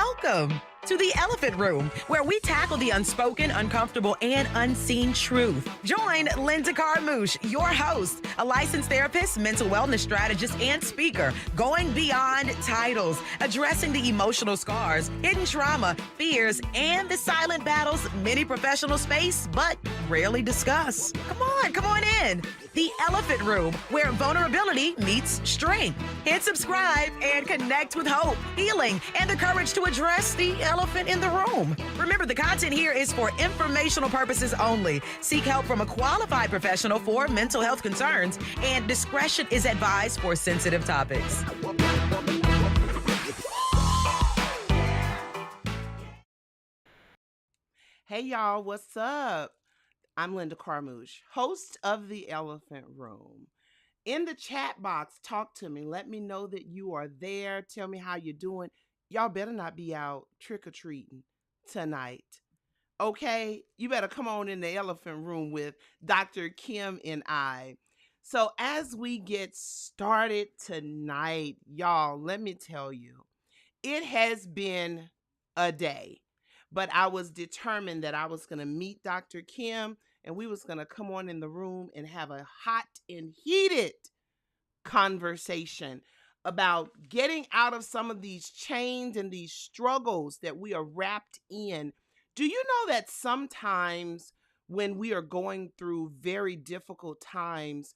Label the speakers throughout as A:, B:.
A: Welcome to the Elephant Room, where we tackle the unspoken, uncomfortable, and unseen truth. Join Linda Carmouche, your host, a licensed therapist, mental wellness strategist, and speaker, going beyond titles, addressing the emotional scars, hidden trauma, fears, and the silent battles many professionals face but rarely discuss. Come on in. The Elephant Room, where vulnerability meets strength. Hit subscribe and connect with hope, healing, and the courage to address the elephant in the room. Remember, the content here is for informational purposes only. Seek help from a qualified professional for mental health concerns, and discretion is advised for sensitive topics.
B: Hey y'all, what's up? I'm Linda Carmouche, host of The Elephant Room. In the chat box, talk to me. Let me know that you are there. Tell me how you're doing. Y'all better not be out trick-or-treating tonight. Okay? You better come on in the Elephant Room with Dr. Kim and I. So as we get started tonight, y'all, let me tell you, it has been a day. But I was determined that I was going to meet Dr. Kim and we was going to come on in the room and have a hot and heated conversation about getting out of some of these chains and these struggles that we are wrapped in. Do you know that sometimes when we are going through very difficult times,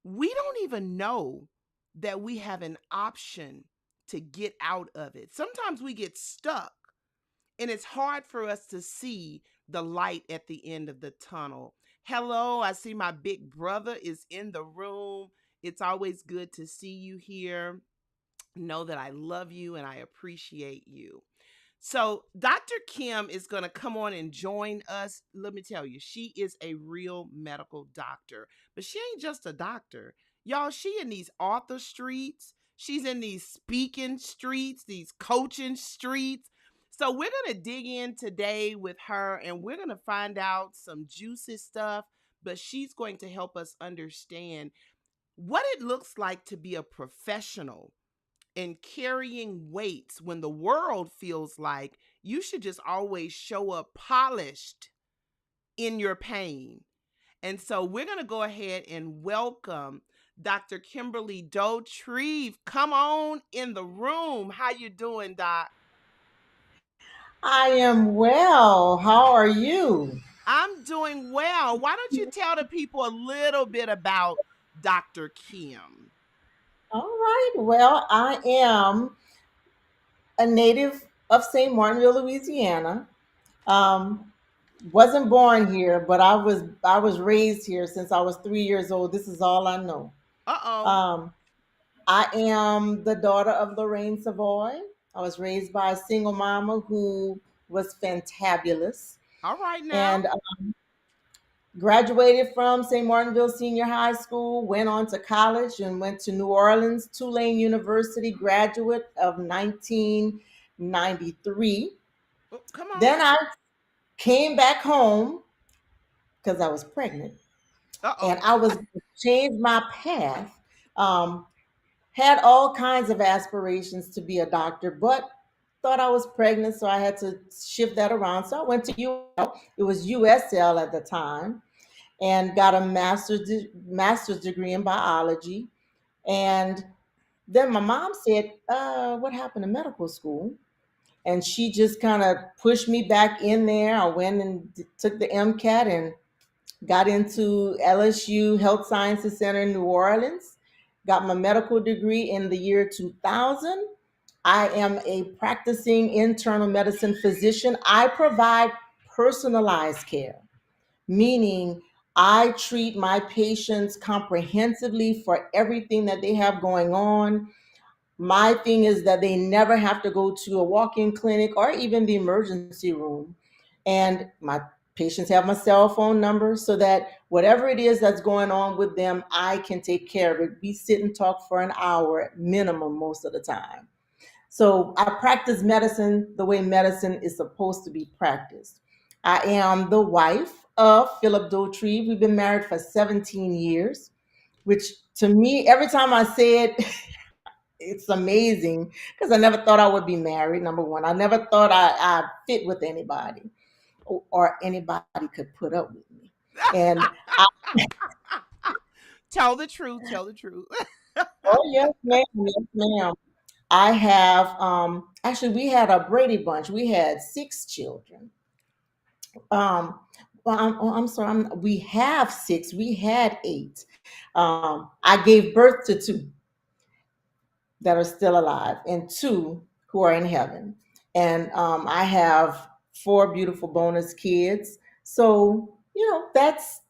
B: we don't even know that we have an option to get out of it? Sometimes we get stuck. And it's hard for us to see the light at the end of the tunnel. Hello, I see my big brother is in the room. It's always good to see you here. Know that I love you and I appreciate you. So Dr. Kim is going to come on and join us. Let me tell you, she is a real medical doctor, but she ain't just a doctor. Y'all, she in these author streets. She's in these speaking streets, these coaching streets. So we're going to dig in today with her and we're going to find out some juicy stuff, but she's going to help us understand what it looks like to be a professional in carrying weights when the world feels like you should just always show up polished in your pain. And so we're going to go ahead and welcome Dr. Kimberly Dauterive. Come on in the room. How you doing, Doc?
C: I am well. How are you?
B: I'm doing well. Why don't you tell the people a little bit about Dr. Kim?
C: All right. Well, I am a native of St. Martinville, Louisiana. Um, wasn't born here, but I was raised here since I was 3 years old. This is all I know.
B: Uh-oh.
C: Um, I am the daughter of Lorraine Savoy. I was raised by a single mama who was fantabulous.
B: All right now.
C: And graduated from St. Martinville Senior High School, went on to college and went to New Orleans, Tulane University, graduate of 1993.
B: Oh, come on.
C: Then I came back home because I was pregnant and
B: Uh-oh.
C: I was changed my path. Um, had all kinds of aspirations to be a doctor, but thought I was pregnant, so I had to shift that around. So I went to UL. It was USL at the time, and got a master's degree in biology. And then my mom said, "What happened to medical school?" And she just kind of pushed me back in there. I went and took the MCAT and got into LSU Health Sciences Center in New Orleans. Got my medical degree in the year 2000. I am a practicing internal medicine physician. I provide personalized care, meaning I treat my patients comprehensively for everything that they have going on. My thing is that they never have to go to a walk-in clinic or even the emergency room. And my patients have my cell phone number so that whatever it is that's going on with them, I can take care of it. We sit and talk for an hour at minimum most of the time. So I practice medicine the way medicine is supposed to be practiced. I am the wife of Philip Dauterive. We've been married for 17 years, which to me, every time I say it, it's amazing because I never thought I would be married. Number one, I never thought I'd fit with anybody or anybody could put up with me. And I,
B: Tell the truth. Tell the truth.
C: oh yes, ma'am, yes, ma'am. I have actually we had a Brady Bunch. We had 6 children. Well, I'm sorry. We have 6. We had 8. I gave birth to 2 that are still alive and 2 who are in heaven. And I have 4 beautiful bonus kids. So, that's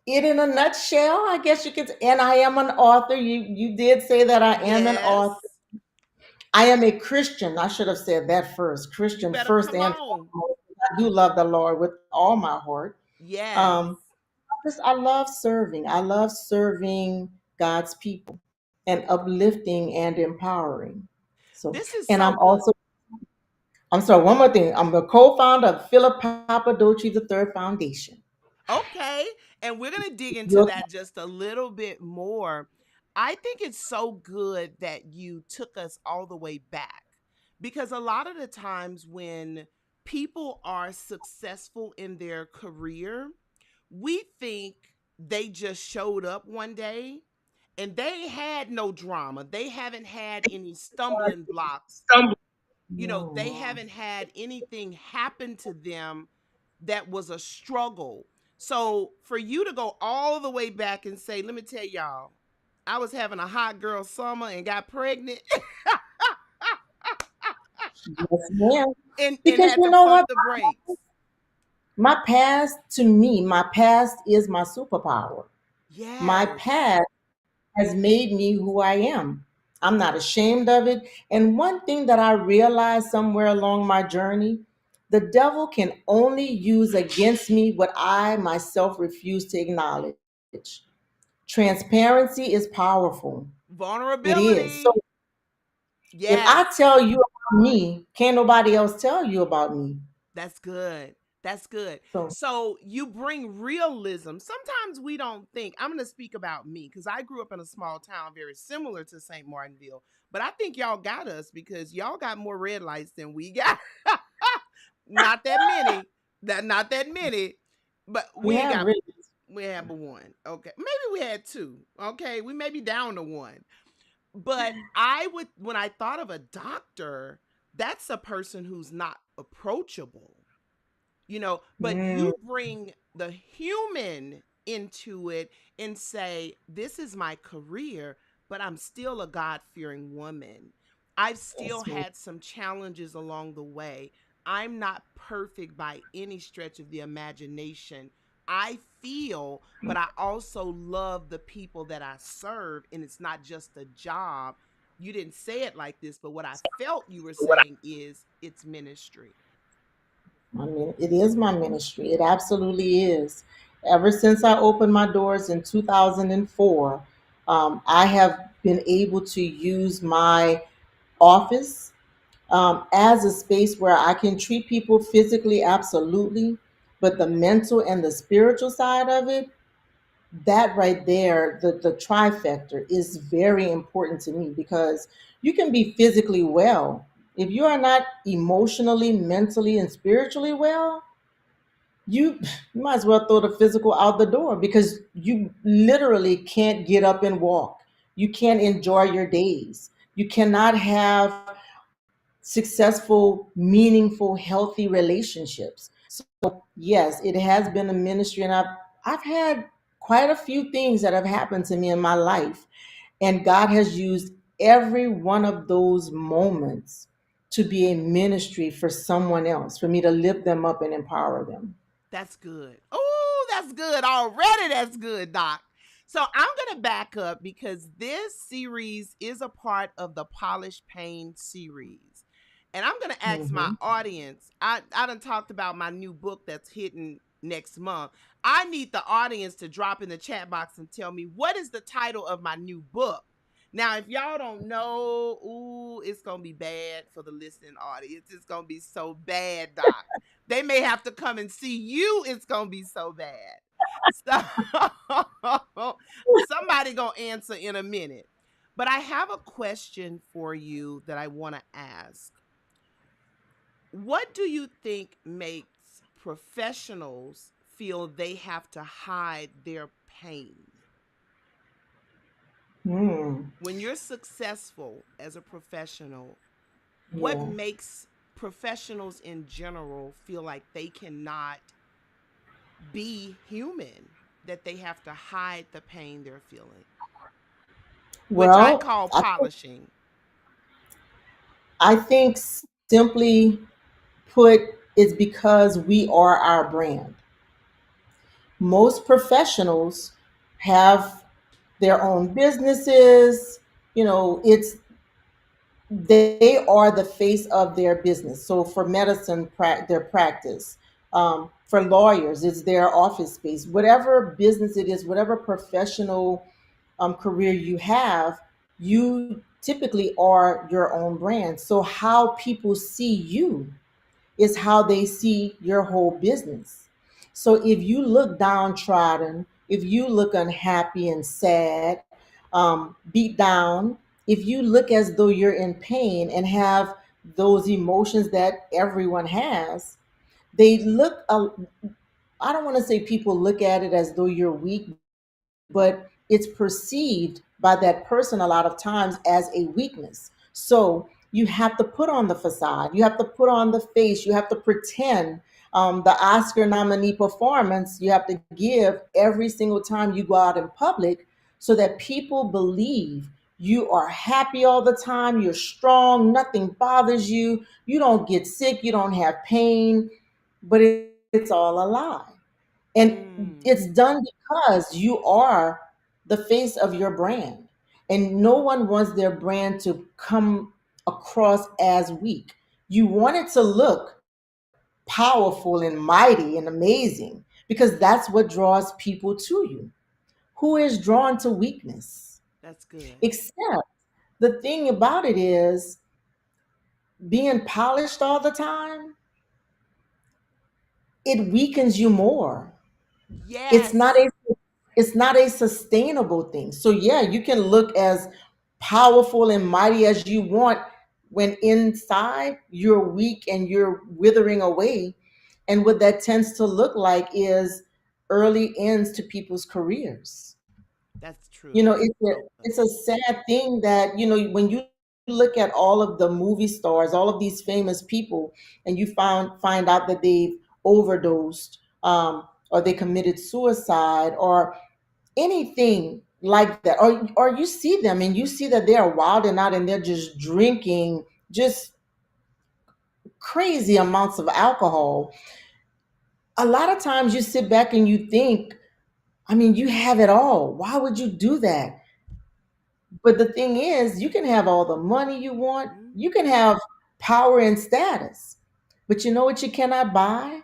C: it in a nutshell, I guess you could. And I am an author. You did say that I am an
B: Yes.
C: author. I am a Christian. I should have said that first.
B: You
C: Christian
B: better
C: first
B: come
C: and
B: on.
C: foremost. I do love the Lord with all my heart.
B: Yes.
C: Um, I love serving. I love serving God's people and uplifting and empowering. So,
B: This is
C: and
B: so good.
C: I'm sorry, one more thing. I'm the co-founder of Philip Papa Dochi the Third Foundation.
B: Okay. And we're going to dig into
C: You'll-
B: that just a little bit more. I think it's so good that you took us all the way back because a lot of the times when people are successful in their career, we think they just showed up one day and they had no drama. They haven't had any stumbling blocks. They
C: No.
B: haven't had anything happen to them that was a struggle. So for you to go all the way back and say, let me tell y'all, I was having a hot girl summer and got pregnant
C: Yes, ma'am.
B: and
C: Because
B: had
C: you
B: to
C: know
B: pump
C: what?
B: the brakes.
C: My past, to me, my past is my superpower. My
B: Yes.
C: past has made me who I am. I'm not ashamed of it. And one thing that I realized somewhere along my journey, the devil can only use against me what I myself refuse to acknowledge. Transparency is powerful. It is. So
B: Vulnerability.
C: if I
B: Yes.
C: tell you about me, can't nobody else tell you about me.
B: That's good. That's good.
C: So
B: So you bring realism. Sometimes we don't think, I'm going to speak about me because I grew up in a small town very similar to St. Martinville. But I think y'all got us because y'all got more red lights than we got. Not that many. Not that many. But
C: we
B: we ain't
C: have
B: got,
C: really,
B: we had but one. Okay. Maybe we had 2. Okay. We may be down to 1. But when I thought of a doctor, that's a person who's not approachable, but
C: mm,
B: you bring the human into it and say, this is my career, but I'm still a God-fearing woman. I've still
C: yes, ma'am.
B: had some challenges along the way. I'm not perfect by any stretch of the imagination. I feel, but I also love the people that I serve, and it's not just a job. You didn't say it like this, but what I felt you were saying is it's ministry.
C: I mean, it is my ministry. It absolutely is. Ever since I opened my doors in 2004, I have been able to use my office as a space where I can treat people physically, absolutely, but the mental and the spiritual side of it, that right there, the trifecta is very important to me because you can be physically well. If you are not emotionally, mentally, and spiritually well, you you might as well throw the physical out the door because you literally can't get up and walk. You can't enjoy your days. You cannot have successful, meaningful, healthy relationships. So yes, it has been a ministry, and I've had quite a few things that have happened to me in my life, and God has used every one of those moments to be a ministry for someone else, for me to lift them up and empower them.
B: That's good. Oh, that's good already. That's good, Doc. So I'm going to back up because this series is a part of the Polished Pain series. And I'm going to ask my
C: Hmm.
B: audience. I done talked about my new book that's hitting next month. I need the audience to drop in the chat box and tell me what is the title of my new book. Now, if y'all don't know, ooh, it's going to be bad for the listening audience. It's going to be so bad, Doc. They may have to come and see you. It's going to be so bad. So somebody going to answer in a minute. But I have a question for you that I want to ask. What do you think makes professionals feel they have to hide their pain?
C: Hmm.
B: When you're successful as a professional, what
C: Yeah.
B: makes professionals in general feel like they cannot be human, that they have to hide the pain they're feeling, which I
C: Well,
B: call polishing?
C: I think simply put, it's because we are our brand. Most professionals have their own businesses. It's they are the face of their business. So for medicine, their practice. For lawyers, it's their office space. Whatever business it is, whatever professional career you have, you typically are your own brand. So how people see you is how they see your whole business. So if you look downtrodden, if you look unhappy and sad, beat down, if you look as though you're in pain and have those emotions that everyone has, they look, I don't want to say people look at it as though you're weak, but it's perceived by that person a lot of times as a weakness. So you have to put on the facade, you have to put on the face, you have to pretend. The Oscar nominee performance you have to give every single time you go out in public so that people believe you are happy all the time, you're strong, nothing bothers you, you don't get sick, you don't have pain, but it's all a lie. And it's
B: Mm,
C: done because you are the face of your brand. And no one wants their brand to come across as weak. You want it to look powerful and mighty and amazing because that's what draws people to you. Who is drawn to weakness?
B: that's good.
C: Except the thing about it is being polished all the time, it weakens you more. It's not
B: Yes.
C: a it's not a sustainable thing. So yeah, you can look as powerful and mighty as you want when inside you're weak and you're withering away. And what that tends to look like is early ends to people's careers.
B: That's true.
C: It's a sad thing that, when you look at all of the movie stars, all of these famous people, and you find out that they've overdosed, or they committed suicide, or anything like that, or you see them and you see that they are wilding out and they're just drinking just crazy amounts of alcohol. A lot of times you sit back and you think, I mean, you have it all. Why would you do that? But the thing is, you can have all the money you want, you can
B: Mhm.
C: have power and status, but you know what you cannot buy?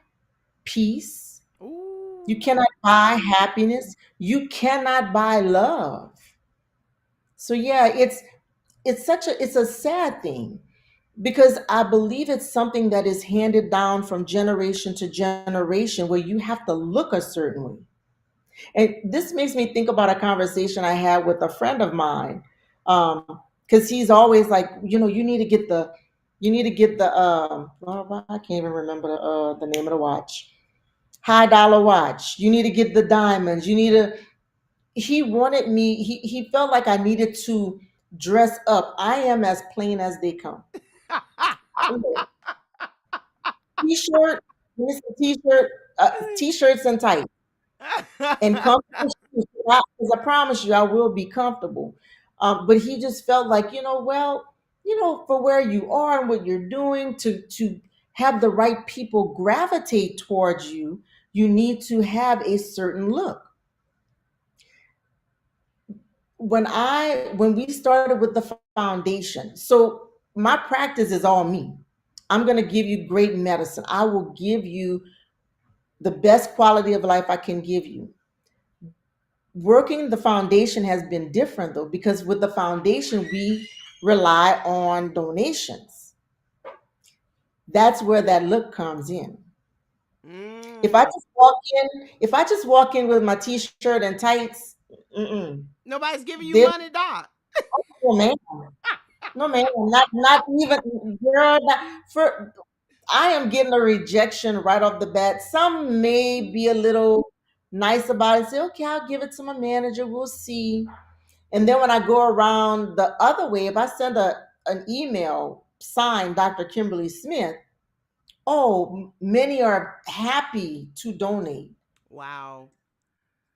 C: Peace. You cannot buy
B: Ooh.
C: happiness. You cannot buy love. So yeah, it's a sad thing because I believe it's something that is handed down from generation to generation where you have to look a certain way. And this makes me think about a conversation I had with a friend of mine. Because he's always like, you need to get the well, I can't even remember the name of the watch. High dollar watch. You need to get the diamonds. You need to he wanted me, he felt like I needed to dress up. I am as plain as they come. T-shirt, Mr. T-shirt, t-shirts and tights and comfortable shoes. Because I promise you, I will be comfortable. But he just felt like, for where you are and what you're doing, to have the right people gravitate towards you, you need to have a certain look. When we started with the foundation, so my practice is all me. I'm going to give you great medicine. I will give you the best quality of life I can give you. Working the foundation has been different though, because with the foundation we rely on donations. That's where that look comes in. If I
B: Mm.
C: just walk if I just walk in with my t-shirt and tights, mm-mm,
B: Nobody's giving you
C: there
B: money, Doc.
C: No, ma'am. No, ma'am. Not even, girl. For I am getting a rejection right off the bat. Some may be a little nice about it. Say, okay, I'll give it to my manager. We'll see. And then when I go around the other way, if I send an email signed Dr. Kimberly Smith, oh, many are happy to donate.
B: Wow.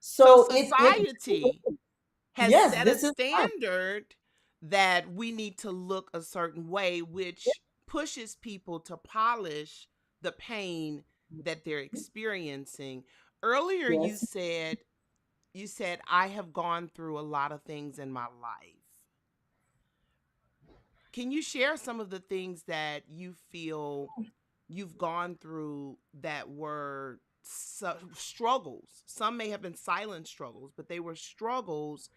B: So
C: So it
B: society has
C: yes,
B: set a
C: this is fine.
B: standard that we need to look a certain way, which pushes people to polish the pain that they're experiencing. Earlier
C: Yes.
B: you said I have gone through a lot of things in my life. Can you share some of the things that you feel you've gone through that were struggles? Some may have been silent struggles, but they were struggles.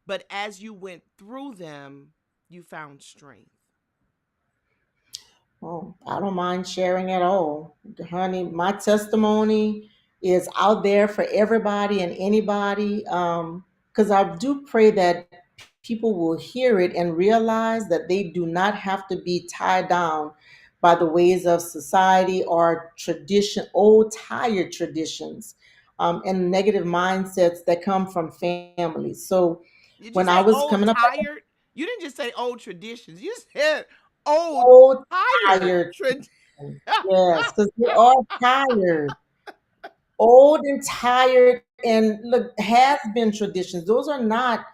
B: But as you went through them, you found strength.
C: Oh, I don't mind sharing at all. Honey, my testimony is out there for everybody and anybody. Because I do pray that people will hear it and realize that they do not have to be tied down by the ways of society or tradition, old tired traditions, and negative mindsets that come from families. So
B: Did
C: when
B: you
C: I
B: say
C: was
B: old
C: coming up,
B: tired? You didn't just say old traditions. You said old
C: old
B: tired
C: tired
B: traditions.
C: traditions. Yes, because we are tired, old and tired, and look, has been traditions. Those are not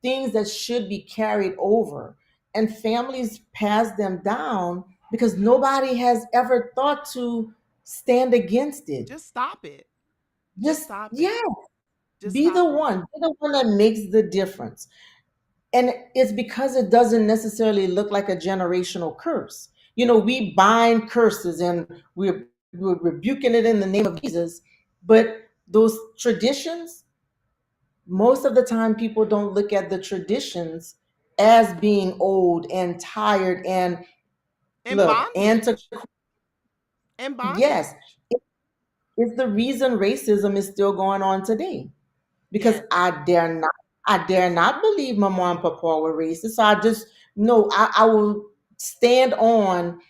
C: things that should be carried over. And families pass them down because nobody has ever thought to stand against it.
B: Just stop it. Just
C: Just,
B: stop it.
C: yeah,
B: Just stop it.
C: be the one that makes the difference. And it's because it doesn't necessarily look like a generational curse. You know, we bind curses and we're rebuking it in the name of Jesus, but those traditions, most of the time people don't look at the traditions as being old and tired and
B: And
C: look,
B: bondage. And
C: yes,
B: bondage.
C: it's the reason racism is still going on today, because
B: Yes.
C: I dare not believe my mom and papa were racist. So I just no, I will stand on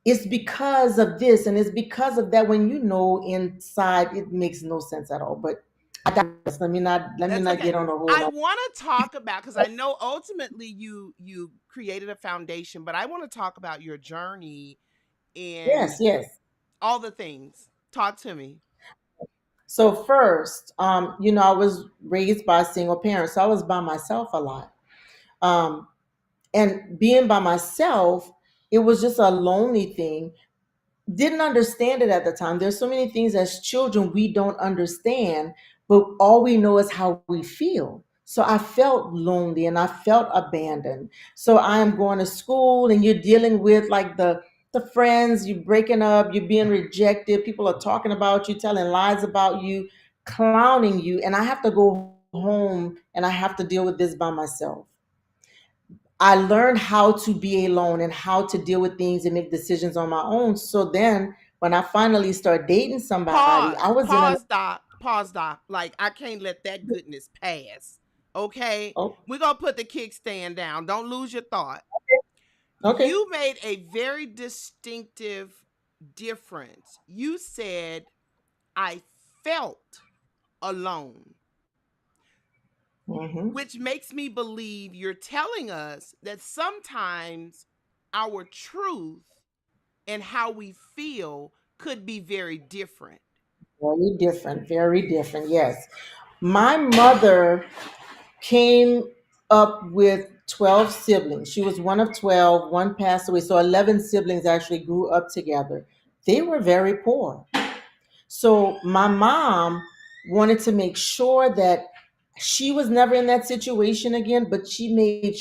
C: it's because of this and it's because of that, when you know inside it makes no sense at all. But I digress. Let me
B: That's
C: not
B: okay.
C: get on a whole
B: I
C: lot.
B: want to talk about, because I know ultimately you created a foundation, but I want to talk about your journey
C: Yes,
B: and
C: yes.
B: all the things. Talk to me.
C: So first, I was raised by a single parent, so I was by myself a lot. Um, and being by myself, it was just a lonely thing. Didn't understand it at the time. There's so many things as children we don't understand, but all we know is how we feel. So I felt lonely and I felt abandoned. So I am going to school and you're dealing with like the friends, you breaking up, you're being rejected, people are talking about you, telling lies about you, clowning you, and I have to go home and I have to deal with this by myself. I learned how to be alone and how to deal with things and make decisions on my own. So then when I finally started dating somebody, I
B: Pause.
C: was in a
B: Pause, doc. Pause, doc. Like, I can't let that goodness pass. Okay?
C: oh,
B: We're going to put the kickstand down. Don't lose your thought.
C: okay.
B: You made a very distinctive difference. You said, I felt alone,
C: Hmm.
B: which makes me believe you're telling us that sometimes our truth and how we feel could be very different.
C: Very different, very different. Yes. My mother came up with 12 siblings. She was one of 12, one passed away. So 11 siblings actually grew up together. They were very poor. So my mom wanted to make sure that she was never in that situation again, but she made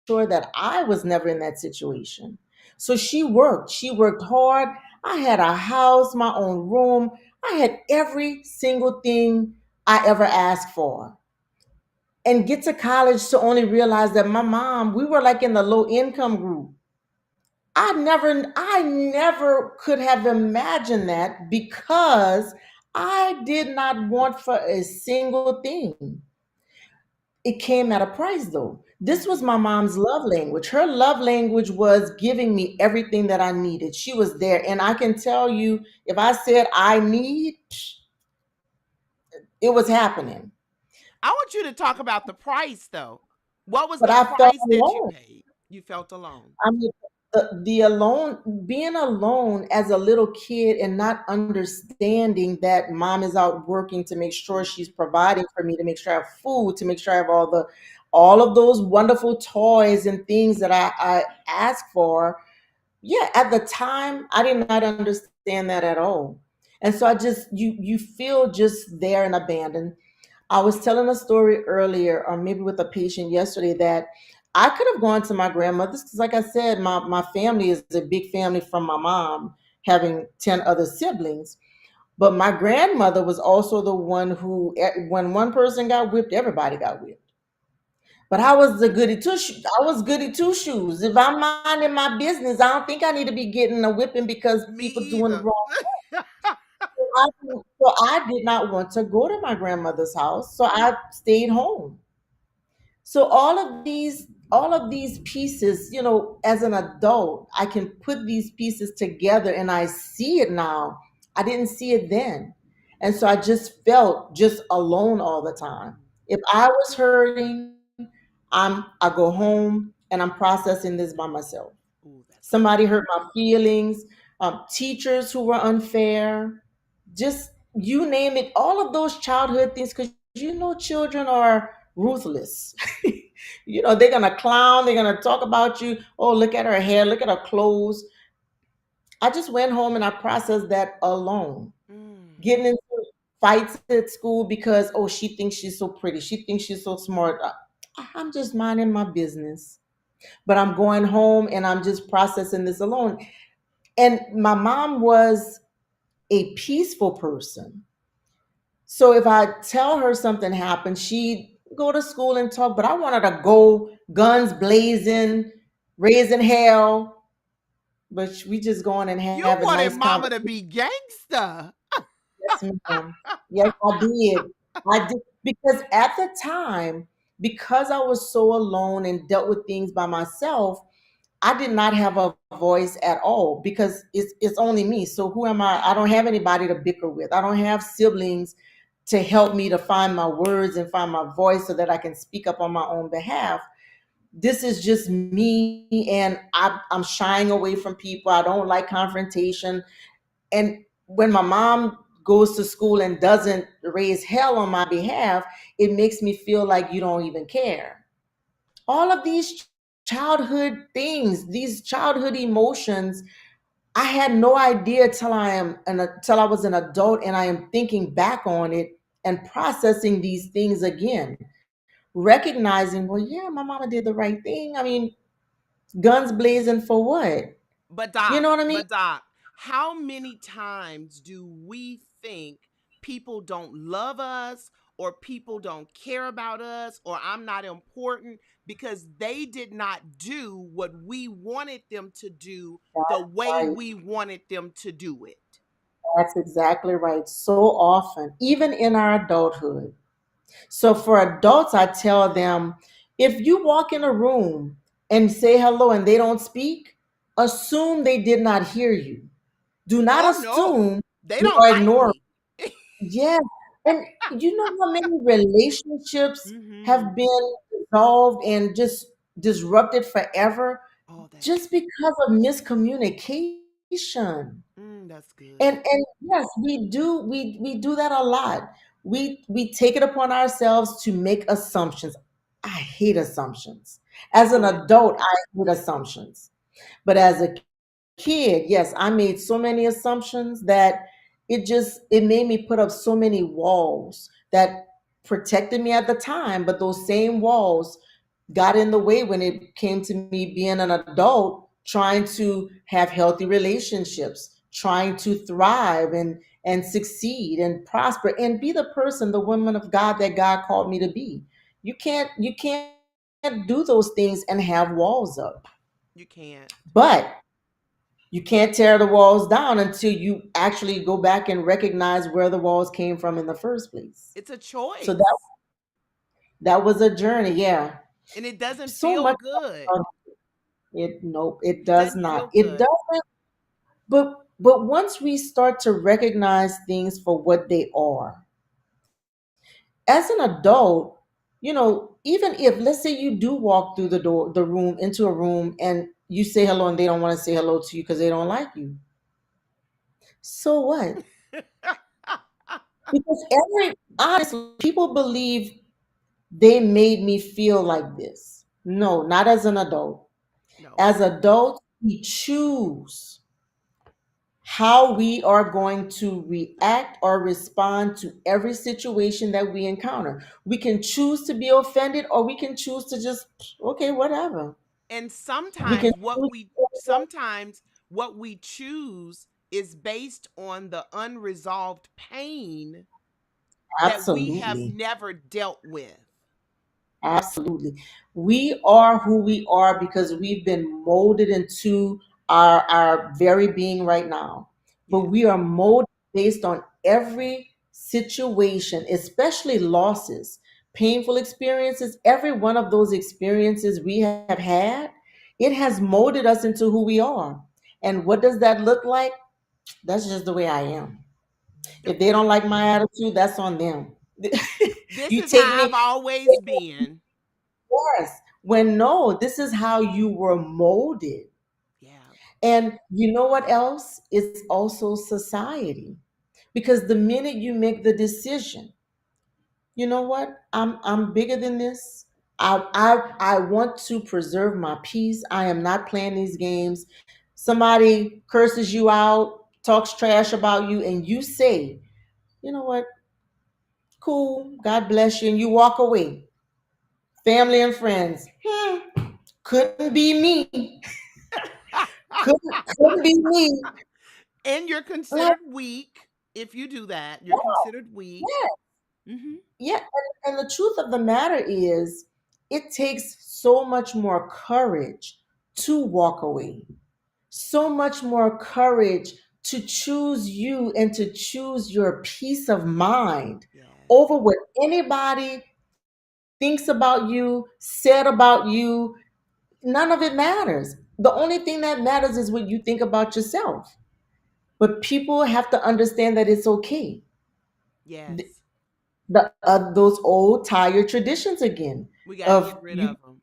C: sure that I was never in that situation. So she worked hard. I had a house, my own room. I had every single thing I ever asked for. And get to college to only realize that my mom, we were like in the low income group. I never could have imagined that because I did not want for a single thing. It came at a price though. This was my
B: Mhm.
C: mom's love language. Her love language was giving me everything that I needed. She was there. And I can tell you, if I said I need, it was happening.
B: I want you to talk about the price though. What was
C: But
B: the
C: I felt
B: price that you
C: alone.
B: paid? You felt alone.
C: I mean, the alone, being alone as a little kid and not understanding that mom is out working to make sure she's
B: Mhm.
C: providing for me, to make sure I have food, to make sure I have all of those wonderful toys and things that I ask for. Yeah, at the time, I did not understand that at all. And so I just you feel just there and abandoned. I was telling a story earlier, or maybe with a patient yesterday, that I could have gone to my grandmother's because, like I said, my family is a big family from my mom having 10 other siblings. But my grandmother was also the one who, when one person got whipped, everybody got whipped. But I was goody two shoes. If I'm minding my business, I don't think I need to be getting a whipping because
B: Me
C: people doing the
B: either.
C: wrong. So I did not want to go to my grandmother's house, so I stayed home. So all of these pieces, as an adult, I can put these pieces together and I see it now. I didn't see it then. And so I just felt just alone all the time. If I was hurting, I go home and I'm processing this by myself.
B: Ooh, that's
C: Somebody
B: good.
C: hurt my feelings, teachers who were unfair, just you name it, all of those childhood things, because children are ruthless. They're gonna clown, they're gonna talk about you. Oh, look at her hair, look at her clothes. I just went home and I processed that alone.
B: Mm.
C: Getting into fights at school because, oh, she thinks she's so pretty, she thinks she's so smart. I'm just minding my business, but I'm going home and I'm just processing this alone. And my mom was a peaceful person. So if I tell her something happened, she'd go to school and talk, but I wanted to go guns blazing, raising hell, but we just going and
B: You
C: having nice
B: wanted mama
C: conversations.
B: to be gangster.
C: Yes, ma'am. Yes, I did. I did because at the time, because I was so alone and dealt with things by myself, I did not have a voice at all because it's only me. So who am I? I don't have anybody to bicker with. I don't have siblings to help me to find my words and find my voice so that I can speak up on my own behalf. This is just me, and I'm shying away from people. I don't like confrontation. And when my mom goes to school and doesn't raise hell on my behalf, it makes me feel like you don't even care. All of these childhood things, these childhood emotions, I had no idea till I was an adult, and I am thinking back on it and processing these things again, recognizing, well, yeah, my mama did the right thing. I mean, guns blazing for what? You know what I mean?
B: But Doc, how many times do we think people don't love us or people don't care about us or I'm not important because they did not do what we wanted them to do the way
C: Right.
B: we wanted them to do it?
C: That's exactly right. So often, even in our adulthood. So for adults, I tell them, if you walk in a room and say hello and they don't speak, assume they did not hear you. Do not
B: Oh no,
C: assume
B: they
C: you
B: don't
C: are
B: like
C: ignoring.
B: me.
C: Yeah. And you know how many relationships have
B: Mhm.
C: been dissolved and just disrupted forever
B: Oh, that's
C: just because of miscommunication.
B: that's
C: And
B: good.
C: yes, we do that a lot. We take it upon ourselves to make assumptions. I hate assumptions. As an
B: Good.
C: adult, I hate assumptions. But as a kid, yes, I made so many assumptions that it made me put up so many walls that protected me at the time, but those same walls got in the way when it came to me being an adult trying to have healthy relationships, trying to thrive and succeed and prosper and be the person, the woman of God that God called me to be. You can't do those things and have walls up.
B: You can't.
C: But you can't tear the walls down until you actually go back and recognize where the walls came from in the first place.
B: It's a
C: So that
B: choice.
C: that was a journey, yeah.
B: And it doesn't
C: So
B: feel
C: much
B: good.
C: about it. Nope, it
B: It
C: does
B: doesn't feel
C: not. It
B: good.
C: doesn't. But once we start to recognize things for what they are, as an adult, even if, let's say, you do walk through the room, into a room, and you say hello and they don't want to say hello to you because they don't like you, so what? Because honestly, people believe they made me feel like this. No, not as an adult.
B: No.
C: As adults, we choose how we are going to react or respond to every situation that we encounter. We can choose to be offended, or we can choose to just, okay, whatever.
B: And
C: We can choose.
B: sometimes what we choose is based on the unresolved pain that we have
C: Absolutely.
B: never dealt with.
C: Absolutely. We are who we are because we've been molded into our very being right now. But
B: Yes.
C: we are molded based on every situation, especially losses, painful experiences. Every one of those experiences we have had, it has molded us into who we are. And what does that look like? That's just the way I am. If they don't like my attitude, that's on them.
B: This
C: You
B: is
C: take
B: how I've
C: me.
B: always been.
C: Yes. When no, this is how you were molded.
B: Yeah.
C: And you know what else? It's also society. Because the minute you make the decision, you know what? I'm bigger than this. I want to preserve my peace. I am not playing these games. Somebody curses you out, talks trash about you, and you say, you know what? Cool. God bless you. And you walk away. Family and friends. Couldn't be me. Couldn't be me.
B: And you're
C: Like,
B: considered weak if you do that. You're considered weak.
C: yeah,
B: Hmm.
C: yeah. And the truth of the matter is, it takes so much more courage to walk away, so much more courage to choose you and to choose your peace of mind
B: Yes.
C: over what anybody thinks about you, said about you. None of it matters. The only thing that matters is what you think about yourself. But people have to understand that it's okay.
B: Yes.
C: Those old tired traditions again
B: We got to
C: of
B: get rid of them.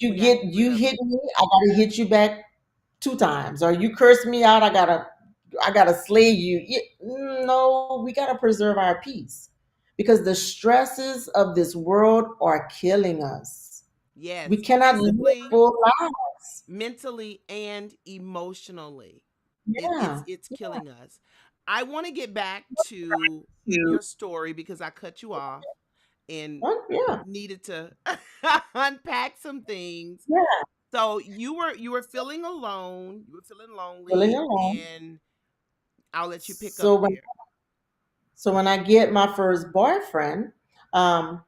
B: We got to get
C: you
B: rid of
C: hit
B: them.
C: me, I gotta hit you back two times, or you curse me out, I gotta slay you. No, we gotta preserve our peace because the stresses of this world are killing us. We
B: Yes.
C: cannot live
B: Physically,
C: full lives.
B: mentally, and emotionally.
C: Yeah.
B: It's killing us. I want to get back to your story because I cut you off and
C: Yeah.
B: needed to unpack some things.
C: Yeah.
B: So you were feeling alone, you were feeling
C: Feeling
B: lonely,
C: alone.
B: and I'll let you pick up
C: So when
B: there.
C: so when I get my first boyfriend, um,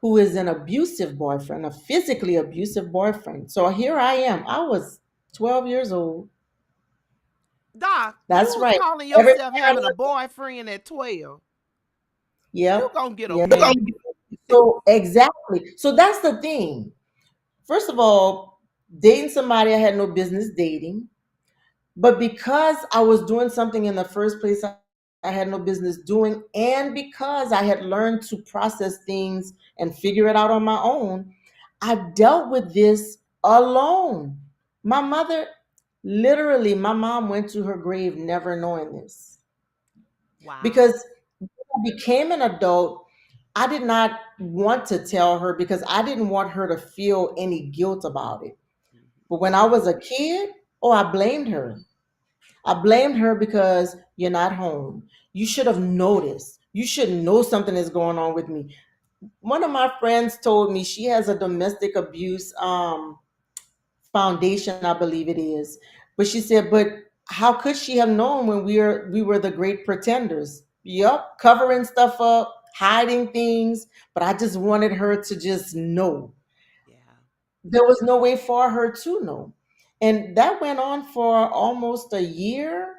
C: who is an abusive boyfriend, a physically abusive boyfriend. So here I am. I was 12 years old.
B: Doc, you
C: That's
B: was
C: right.
B: calling
C: Every
B: yourself having a
C: parent,
B: boyfriend at 12. You
C: yep,
B: gonna get a
C: yep.
B: man.
C: So exactly. So that's the thing. First of all, dating somebody I had no business dating. But because I was doing something in the first place I had no business doing, and because I had learned to process things and figure it out on my own, I dealt with this alone. My mother, literally, my mom went to her grave never knowing this.
B: Wow.
C: Because when I became an adult, I did not want to tell her because I didn't want her to feel any guilt about it.
B: Mhm.
C: But when I was a kid, oh, I blamed her. I blamed her because you're not home. You should have noticed. You should know something is going on with me. One of my friends told me she has a domestic abuse foundation, I believe it is. But she said, but how could she have known when we were the great pretenders? Yup, covering stuff up, hiding things, but I just wanted her to just know.
B: Yeah.
C: There was no way for her to know. And that went on for almost a year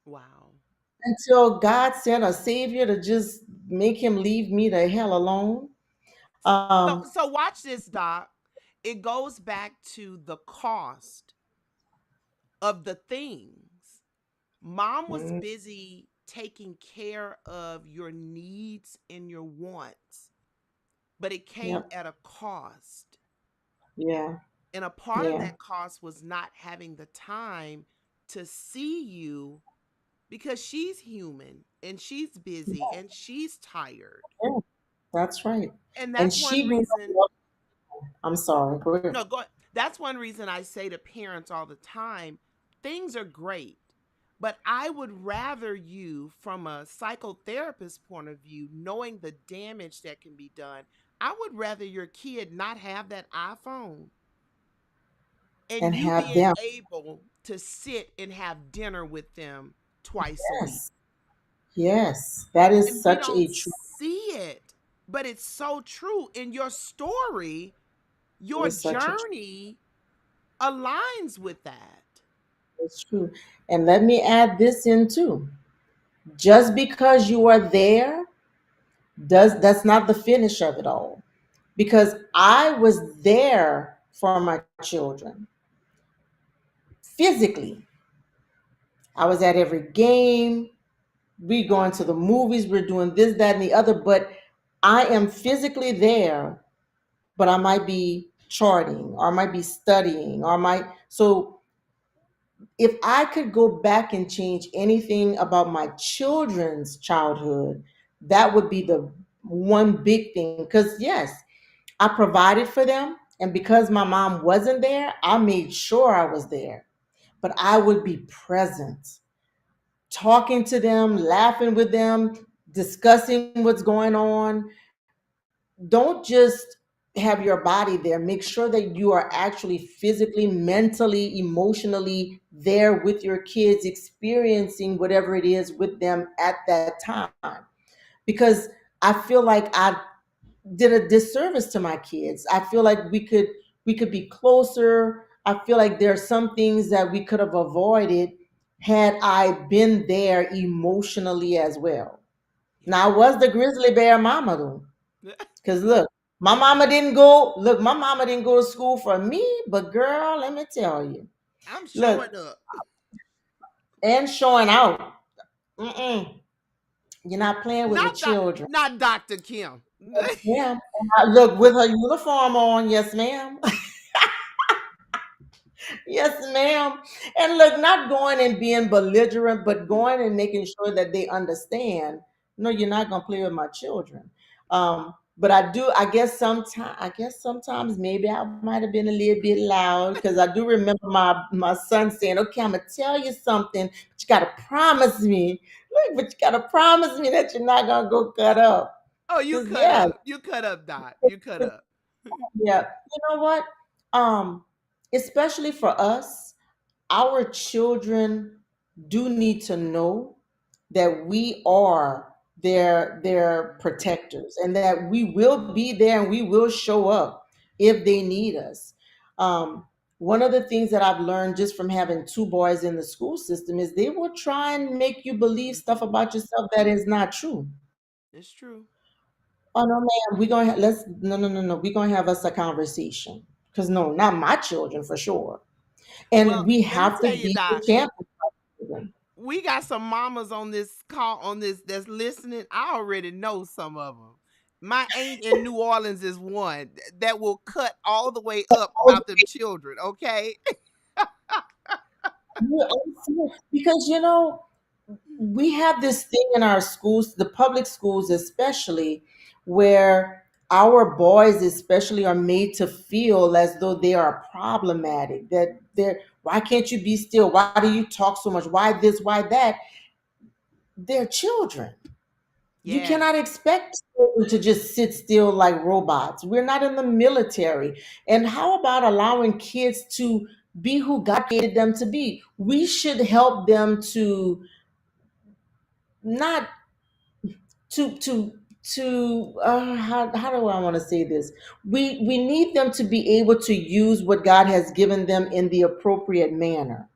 B: Wow.
C: until God sent a savior to just make him leave me the hell alone.
B: So watch this, Doc. It goes back to the cost of the things. Mom was
C: mm,
B: busy taking care of your needs and your wants, but it came
C: yep,
B: at a cost.
C: yeah,
B: And a part of
C: yeah,
B: that cost was not having the time to see you because she's human and she's busy and she's tired.
C: yeah. That's right.
B: And
C: And
B: that's one
C: she grew
B: reason,
C: up. I'm sorry. Go ahead.
B: no, go that's one reason I say to parents all the time, things are great, but I would rather you, from a psychotherapist point of view, knowing the damage that can be done, I would rather your kid not have that iPhone and
C: And
B: you
C: have
B: being
C: them.
B: able to sit and have dinner with them twice a week.
C: Yes. Yes. That is
B: And we
C: such
B: don't
C: a true.
B: see it, but it's so true. In your story,
C: It
B: your
C: is such a.
B: journey aligns with that.
C: It's true. And let me add this in too. Just because you are there, that's not the finish of it all. Because I was there for my children physically. I was at every game. We going to the movies. We're doing this, that, and the other. But I am physically there, but I might be charting, or I might be studying, or I might. So if I could go back and change anything about my children's childhood, that would be the one big thing. Because, yes, I provided for them. And because my mom wasn't there, I made sure I was there. But I would be present, talking to them, laughing with them, discussing what's going on. Don't just have your body there. Make sure that you are actually physically, mentally, emotionally there with your kids, experiencing whatever it is with them at that time. Because I feel like I did a disservice to my kids. I feel like we could be closer. I feel like there are some things that we could have avoided had I been there emotionally as well. Now I was the grizzly bear mama though.
B: Yeah.
C: Cause look, my mama didn't go to school for me, but girl, let me tell you.
B: I'm
C: Look,
B: showing up.
C: and showing out. Mm-mm, you're not playing with my
B: Not doc,
C: children.
B: not Dr. Kim.
C: Yeah. Look, with her uniform on, yes, ma'am. Yes, ma'am. And look, not going and being belligerent, but going and making sure that they understand. No, you're not gonna play with my children. But I do. I guess sometimes maybe I might have been a little bit loud because I do remember my son saying, "Okay, I'm gonna tell you something, but you gotta promise me. Look, but you gotta promise me that you're not gonna go cut up."
B: Oh, you
C: Cause
B: cut
C: yeah,
B: up. You cut up, Dot. You cut up.
C: yeah. You know what? Um, Especially for us, our children do need to know that we are their protectors, and that we will be there and we will show up if they need us. One of the things that I've learned just from having two boys in the school system is they will try and make you believe stuff
B: Mhm.
C: about yourself that is not true.
B: It's true.
C: Oh no, ma'am, we're gonna let's no, no, no, no, we're gonna have us a conversation, because no, not my children for sure. And
B: Well,
C: we
B: let me
C: have to
B: tell you,
C: be the
B: Dot.
C: champion.
B: We got some mamas on this call on this that's listening. I already know some of them. My aunt in New Orleans is one that will cut all the way up about them children. Okay.
C: Yeah, because we have this thing in our schools, the public schools especially, where our boys especially are made to feel as though they are problematic. That they're why can't you be still? Why do you talk so much? Why this? Why that? They're children. You cannot
B: Yes.
C: expect children to just sit still like robots. We're not in the military. And how about allowing kids to be who God created them to be? We should help them to not how do I want to say this? We need them to be able to use what God has given them in the appropriate manner.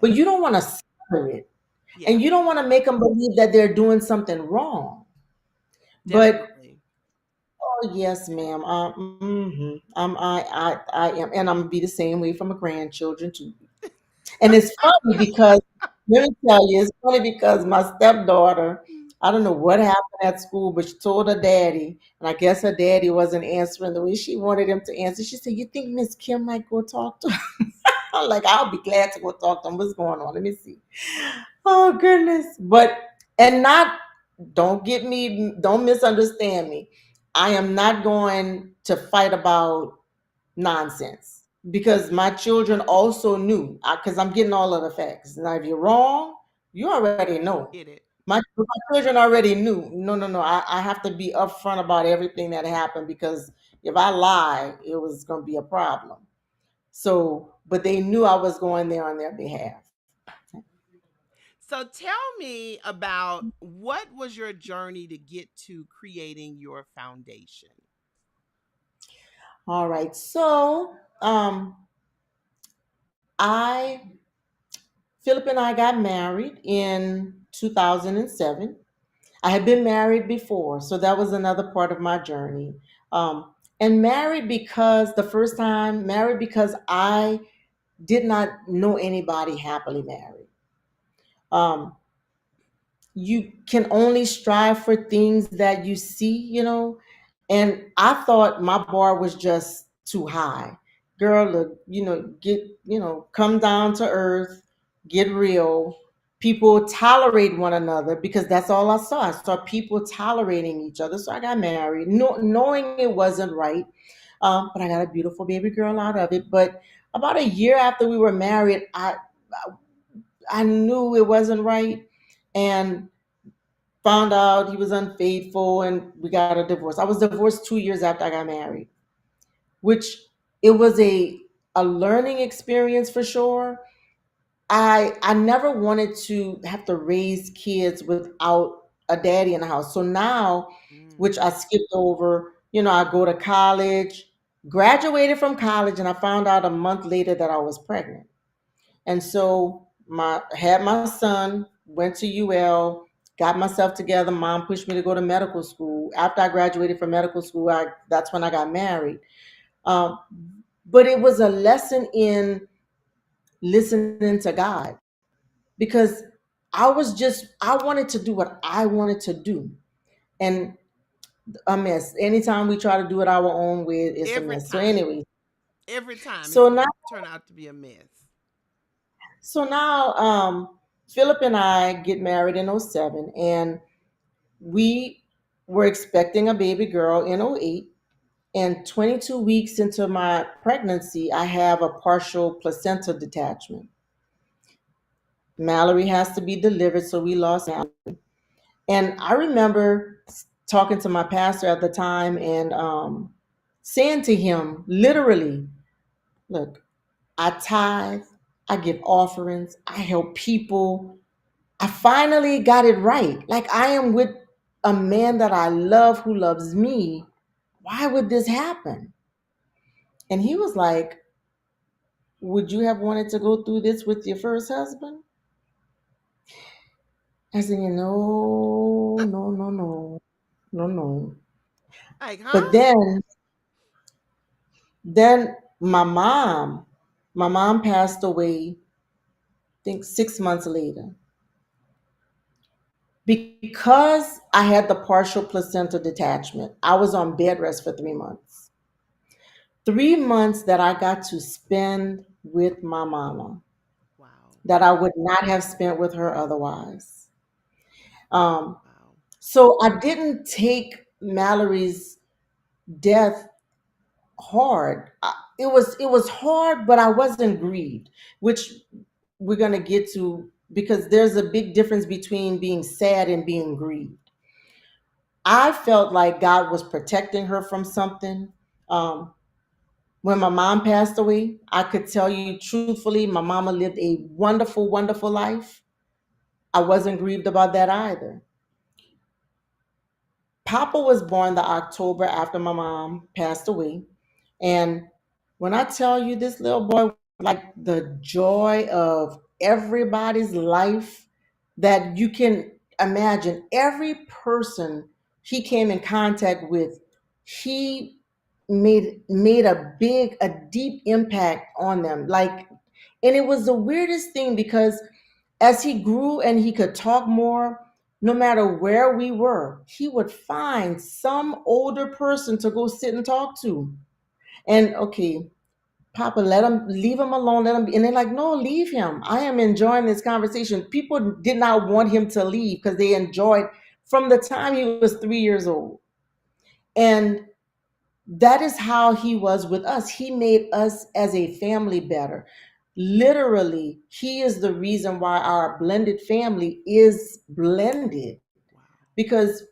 C: But
B: Yes.
C: you don't want to separate it.
B: Yeah.
C: And you don't want to make them believe that they're doing something wrong. But
B: Definitely.
C: Oh yes, ma'am. I am, and I'm gonna be the same way for my grandchildren too. And it's funny because let me tell you, it's funny because my stepdaughter, I don't know what happened at school, but she told her daddy, and I guess her daddy wasn't answering the way she wanted him to answer. She said, "You think Miss Kim might go talk to her?" I'm like, "I'll be glad to go talk to him. What's going on? Let me see." Oh goodness. But and not don't misunderstand me. I am not going to fight about nonsense because my children also knew because I'm getting all of the facts. Now, if you're wrong, you already know.
B: Get it.
C: My children already knew. No, no, no. I have to be upfront about everything that happened because if I lie, it was going to be a problem. So, but they knew I was going there on their behalf.
B: So tell me about what was your journey to get to creating your foundation?
C: All right. So, I Philip and I got married in 2007. I had been married before, so that was another part of my journey. And married because the first time, married because I did not know anybody happily married. Um, you can only strive for things that you see, and I thought my bar was just too high. Girl, look, come down to earth, get real. People tolerate one another because that's all I saw. I saw people tolerating each other. So I got married, knowing it wasn't right. But I got a beautiful baby girl out of it. But about a year after we were married, I knew it wasn't right. And found out he was unfaithful and we got a divorce. I was divorced 2 years after I got married, which it was a learning experience for sure. I never wanted to have to raise kids without a daddy in the house. So now,
B: Mm.
C: which I skipped over, I go to college, graduated from college, and I found out a month later that I was pregnant. And so my had my son, went to UL, got myself together. Mom pushed me to go to medical school. After I graduated from medical school, that's when I got married. Um, but it was a lesson in listening to God because I wanted to do what I wanted to do. And a mess. Anytime we try to do it our own way, it's a
B: Every
C: mess. So
B: time.
C: anyway,
B: Every time it's
C: so now
B: going to turn out to be a mess.
C: so now Philip and I get married in '07, and we were expecting a baby girl in '08, and 22 weeks into my pregnancy I have a partial placenta detachment. Mallory has to be delivered, so we lost Mallory. And I remember talking to my pastor at the time and saying to him literally, look, I tithe, I give offerings, I help people. I finally got it right. Like I am with a man that I love who loves me. Why would this happen? And he was like, would you have wanted to go through this with your first husband? I said, no, no, no, no, no.
B: Like, huh?
C: But then my mom passed away, I think 6 months later. Because I had the partial placenta detachment, I was on bed rest for 3 months. 3 months that I got to spend with my mama
B: Wow.
C: that I would not have spent with her otherwise. Um,
B: Wow.
C: so I didn't take Mallory's death hard. It was hard, but I wasn't grieved, which we're gonna get to because there's a big difference between being sad and being grieved. I felt like God was protecting her from something. Um, when my mom passed away, I could tell you truthfully, my mama lived a wonderful, wonderful life. I wasn't grieved about that either. Papa was born the October after my mom passed away. And when I tell you this little boy, like the joy of everybody's life that you can imagine, every person he came in contact with, he made a deep impact on them. Like, and it was the weirdest thing because as he grew and he could talk more, no matter where we were, he would find some older person to go sit and talk to. And okay, Papa, let him, leave him alone. Let him be. And they're like, no, leave him. I am enjoying this conversation. People did not want him to leave because they enjoyed from the time he was 3 years old. And that is how he was with us. He made us as a family better. Literally, he is the reason why our blended family is blended
B: Wow.
C: because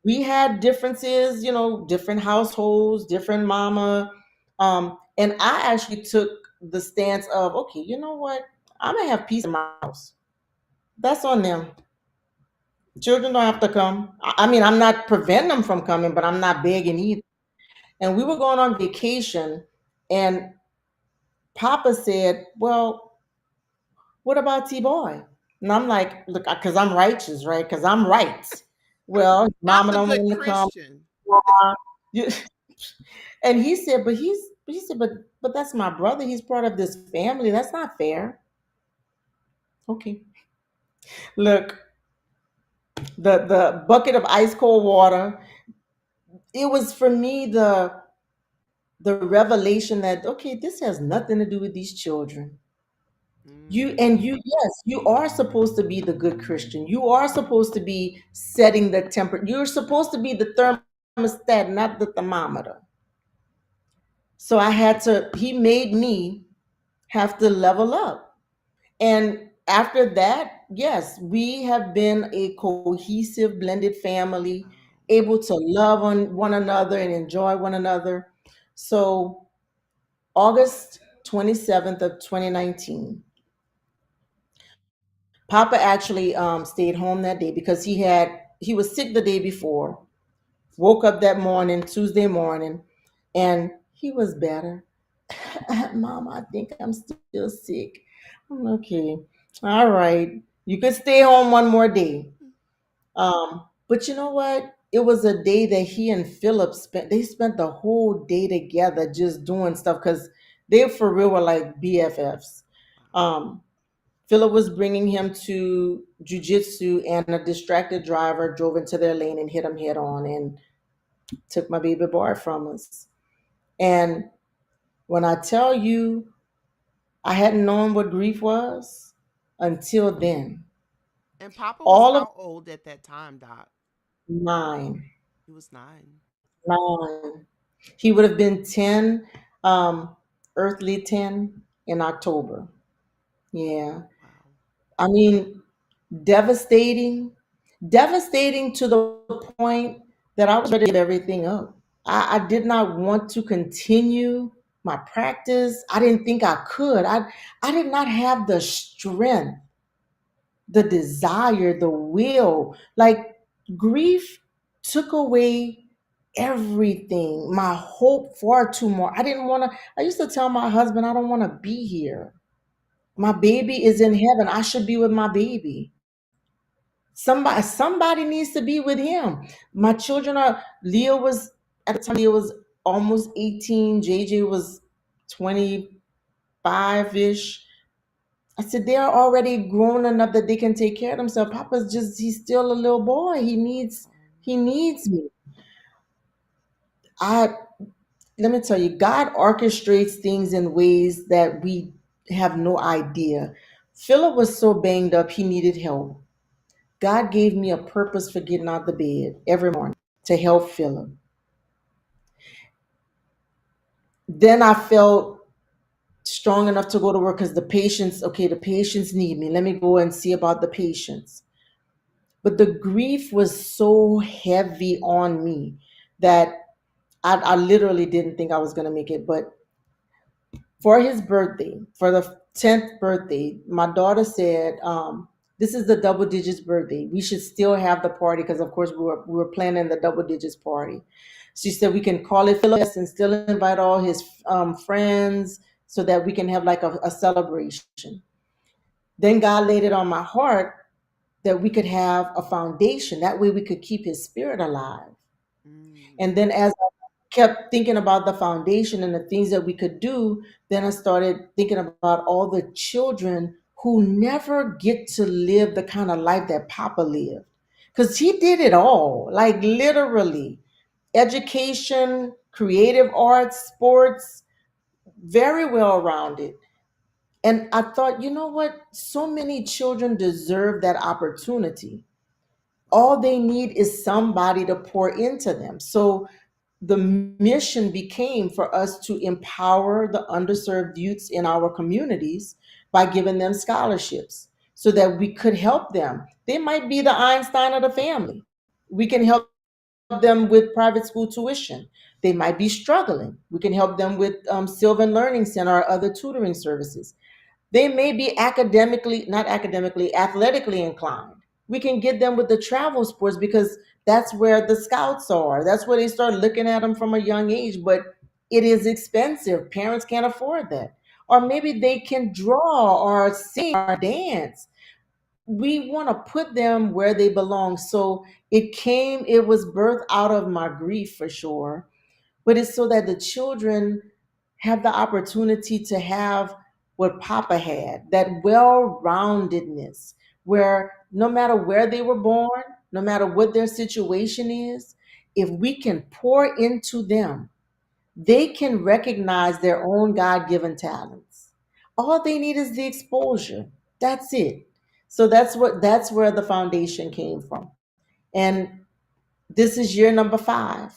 C: we had differences, different households, different mama. And I actually took the stance of, okay, you know what? I'm gonna have peace in my house. That's on them. Children don't have to come. I mean, I'm not preventing them from coming, but I'm not begging either. And we were going on vacation, and Papa said, well, what about T Boy? And I'm like, look, because I'm righteous, right? Because I'm right. Well,
B: Not
C: mama
B: the
C: don't
B: good
C: want him to come.
B: Christian.
C: You- And he said, but that's my brother. He's part of this family. That's not fair. Okay. Look, the bucket of ice cold water, it was for me the revelation that okay, this has nothing to do with these children. Yes, you are supposed to be the good Christian. You are supposed to be setting the temper. You're supposed to be the thermostat, not the thermometer. So he made me have to level up. And after that, yes, we have been a cohesive, blended family,
B: Wow.
C: able to love on one another and enjoy one another. So, August 27th of 2019, Papa actually stayed home that day because he was sick the day before. Woke up that morning, Tuesday morning, and he was better. Mom, I think I'm still sick. I'm okay. All right. You could stay home one more day. But you know what? It was a day that he and Philip spent the whole day together just doing stuff because they for real were like BFFs.
B: Wow.
C: Um, Philip was bringing him to jujitsu, and a distracted driver drove into their lane and hit him head on and took my baby boy from us. And when I tell you, I hadn't known what grief was until then.
B: And Papa was
C: All of
B: how old at that time, Doc?
C: mine,
B: He was 9.
C: 9. He would have been 10, um, earthly 10 in October. Yeah.
B: Wow.
C: I mean, devastating, devastating to the point that I was ready to give everything up. I did not want to continue my practice. I didn't think I could. I did not have the strength, the desire, the will. Like grief took away everything, my hope far too more. I didn't want to, I used to tell my husband, I don't want to be here. My
B: Wow.
C: baby is in heaven. I should be with my baby. Somebody needs to be with him. My children are Leah was at the time Leah was almost 18. JJ was 25-ish. I said they are already grown enough that they can take care of themselves. Papa's just he's still a little boy. He needs me. I Let me tell you, God orchestrates things in ways that we have no idea. Philip was so banged up he needed help. God gave me a purpose for getting out of the bed every morning to help Philip. Then I felt strong enough to go to work because the patients need me. Let me go and see about the patients. But the grief was so heavy on me that I literally didn't think I was going to make it. But for his birthday, for the 10th birthday, my daughter said, this is the double digits birthday. We should still have the party because, of course, we were planning the double digits party. She said we can call it Phyllis and still invite all his friends so that we can have like a celebration. Then God laid it on my heart that we could have a foundation. That way we could keep his spirit alive.
B: Mm.
C: And then as kept thinking about the foundation and the things that we could do, then I started thinking about all the children who never get to live the kind of life that Papa lived. Because he did it all, like literally education, creative arts, sports, very well rounded. And I thought, you know what? So many children deserve that opportunity. All they need is somebody to pour into them. So the mission became for us to empower the underserved youths in our communities by giving them scholarships so that we could help them. They might be the Einstein of the family. We can help them with private school tuition. They might be struggling. We can help them with Sylvan Learning Center or other tutoring services. They may be academically, not academically, athletically inclined. We can get them with the travel sports because that's where the scouts are. That's where they start looking at them from a young age, but it is expensive. Parents can't afford that. Or maybe they can draw or sing or dance. We want to put them where they belong. So it was birthed out of my grief for sure, but it's so that the children have the opportunity to have what Papa had, that well roundedness, where no matter where they were born, no matter what their situation is, if we can pour into them, they can recognize their own God given talents. All they need is the exposure. That's it. So that's where the foundation came from. And this is year number 5.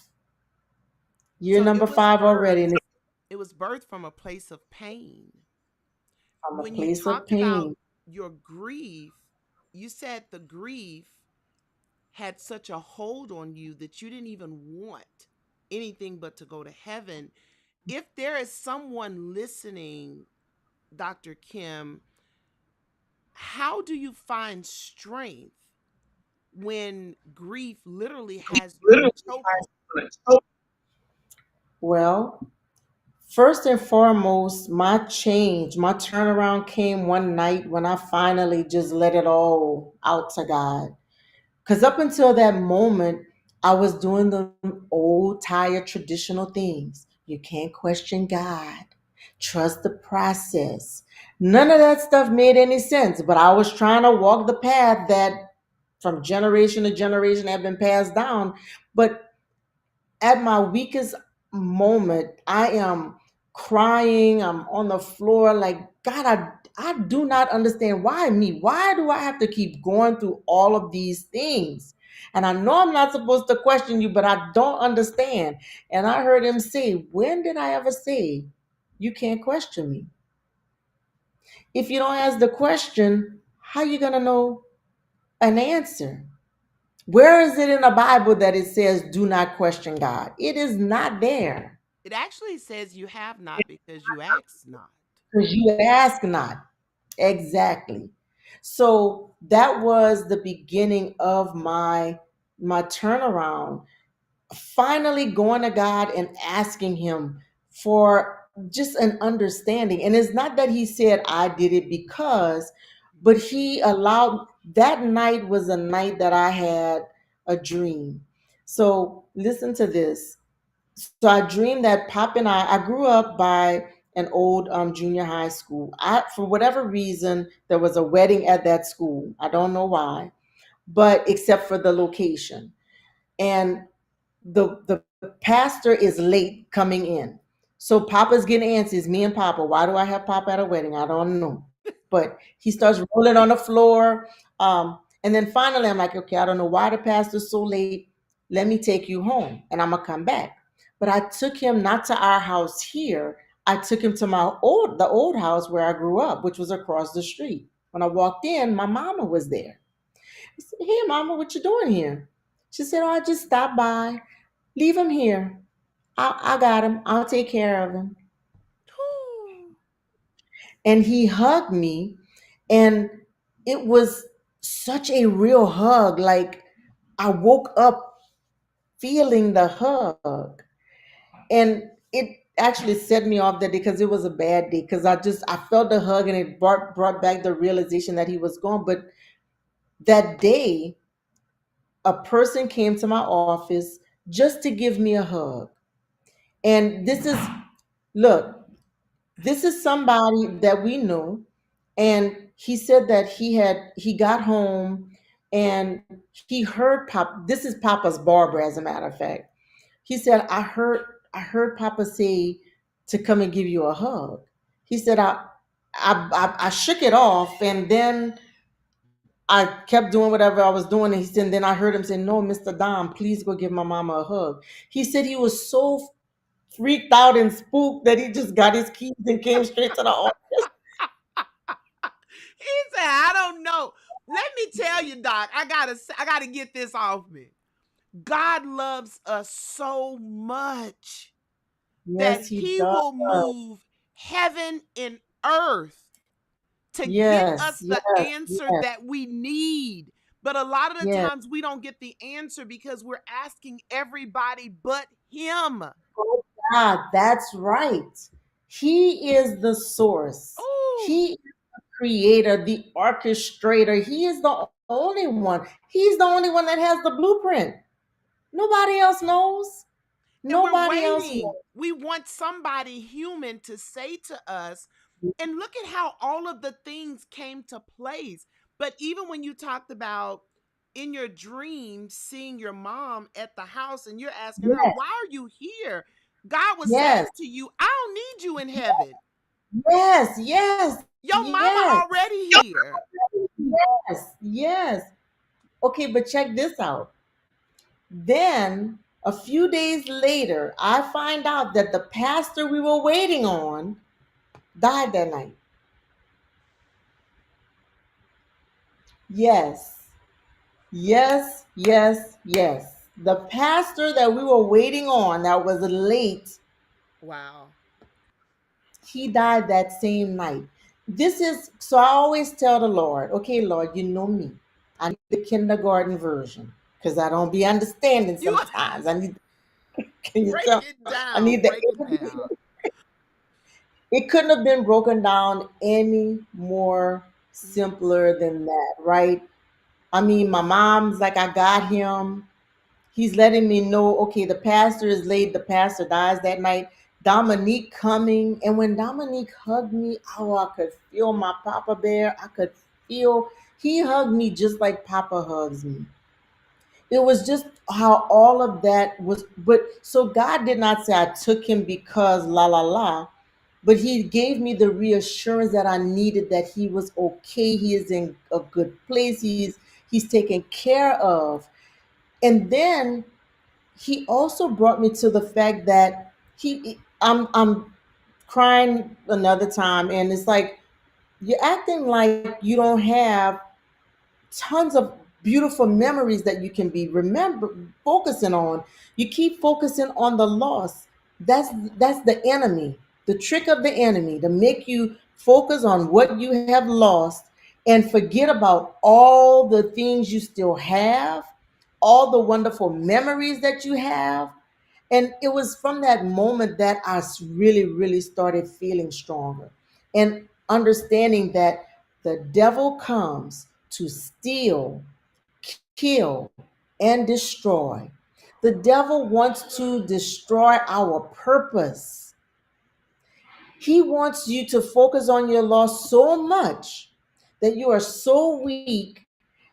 C: Year
B: So
C: number 5 already, and it's
B: it was birthed from a place of pain.
C: from a
B: When you
C: place of
B: talked about
C: pain.
B: your grief, you said the grief had such a hold on you that you didn't even want anything but to go to heaven. If there is someone listening, Dr. Kim, how do you find strength when grief literally has you in a chokehold?
C: Well, first and foremost, my turnaround came one night when I finally just let it all out to God. Because up until that moment, I was doing the old, tired, traditional things. You can't question God, trust the process. None of that stuff made any sense, but I was trying to walk the path that from generation to generation had been passed down. But at my weakest moment, I am crying. I'm on the floor like, God, I do not understand why me. Why do I have to keep going through all of these things? And I know I'm not supposed to question you, but I don't understand. And I heard him say, when did I ever say you can't question me? If you don't ask the question, how you going to know an answer? Where is it in the Bible that it says, do not question God? It is not there.
B: It actually says you have not because you ask not.
C: Because you ask not. Exactly. So that was the beginning of my turnaround. Finally going to God and asking him for just an understanding. And it's not that he said I did it because, but he allowed that night was a night that I had a dream. So listen to this. So I dreamed that Pop and I grew up by an old junior high school. For whatever reason, there was a wedding at that school. I don't know why, but except for the location. And the pastor is late coming in. So Papa's getting answers. Me and Papa. Why do I have Papa at a wedding? I don't know. But he starts rolling on the floor. And then finally I'm like, okay, I don't know why the pastor's so late. Let me take you home and I'm gonna come back. But I took him not to our house here. I took him to the old house where I grew up, which was across the street. When I walked in, my mama was there. I said, hey mama, what you doing here? She said, oh, I just stopped by. Leave him here. I got him. I'll take care of him.
B: Whew.
C: And he hugged me, and it was such a real hug. Like I woke up feeling the hug. And it actually set me off that day because it was a bad day because I felt the hug and it brought back the realization that he was gone. But that day, a person came to my office just to give me a hug. And look, this is somebody that we knew, and he said that he got home and he heard Pop. This is Papa's barber, as a matter of fact. He said, I heard Papa say to come and give you a hug. He said, I shook it off, and then I kept doing whatever I was doing. And he said, and then I heard him say, no, Mr. Dom, please go give my mama a hug. He said he was so freaked out and spooked that he just got his keys and came straight to the office.
B: He said, I don't know. Let me tell you, Doc, I gotta get this off me. God loves us so much that
C: Yes, he
B: he
C: does.
B: will move heaven and earth to get
C: Yes,
B: us the
C: yes,
B: answer
C: yes,
B: that we need. But a lot of the
C: yes.
B: times we don't get the answer because we're asking everybody but him.
C: Oh, God, that's right. He is the source.
B: Oh,
C: He is the creator, the orchestrator. He is the only one. He's the only one that has the blueprint. Nobody else knows.
B: and we're
C: Nobody else
B: waiting. We want somebody human to say to us, and look at how all of the things came to place. But even when you talked about in your dream seeing your mom at the house and you're asking her,
C: knows.
B: why are you here? God was saying
C: Yes,
B: to you, I don't need you in heaven.
C: yes, yes,
B: Your
C: yes,
B: mama already here.
C: yes, yes. Okay, but check this out. Then a few days later, I find out that the pastor we were waiting on died that night. Yes, yes, yes, yes. The pastor that we were waiting on that was late,
B: Wow.
C: he died that same night. This is so I always tell the Lord, okay, Lord, you know me. I need the kindergarten version because I don't be understanding
B: You
C: sometimes. I need, can you
B: break
C: tell?
B: it
C: I
B: down.
C: need the,
B: Break it down.
C: it couldn't have been broken down any more
B: Mhm.
C: simpler than that, right? I mean, my mom's like, I got him. He's letting me know, okay, the pastor is late. The pastor dies that night. Dominique coming. And when Dominique hugged me, oh, I could feel my Papa Bear. I could feel, he hugged me just like Papa hugs me. It was just how all of that was. But so God did not say I took him because la la la, but he gave me the reassurance that I needed, that he was okay. He is in a good place. He's taken care of. And then he also brought me to the fact that I'm crying another time, and it's like you're acting like you don't have tons of beautiful memories that you can be remember focusing on. You keep focusing on the loss. That's the enemy, the trick of the enemy, to make you focus on what you have lost and forget about all the things you still have, all the wonderful memories that you have. And it was from that moment that really, really started feeling stronger and understanding that the devil comes to steal, kill, and destroy. The devil wants to destroy our purpose. He wants you to focus on your loss so much that you are so weak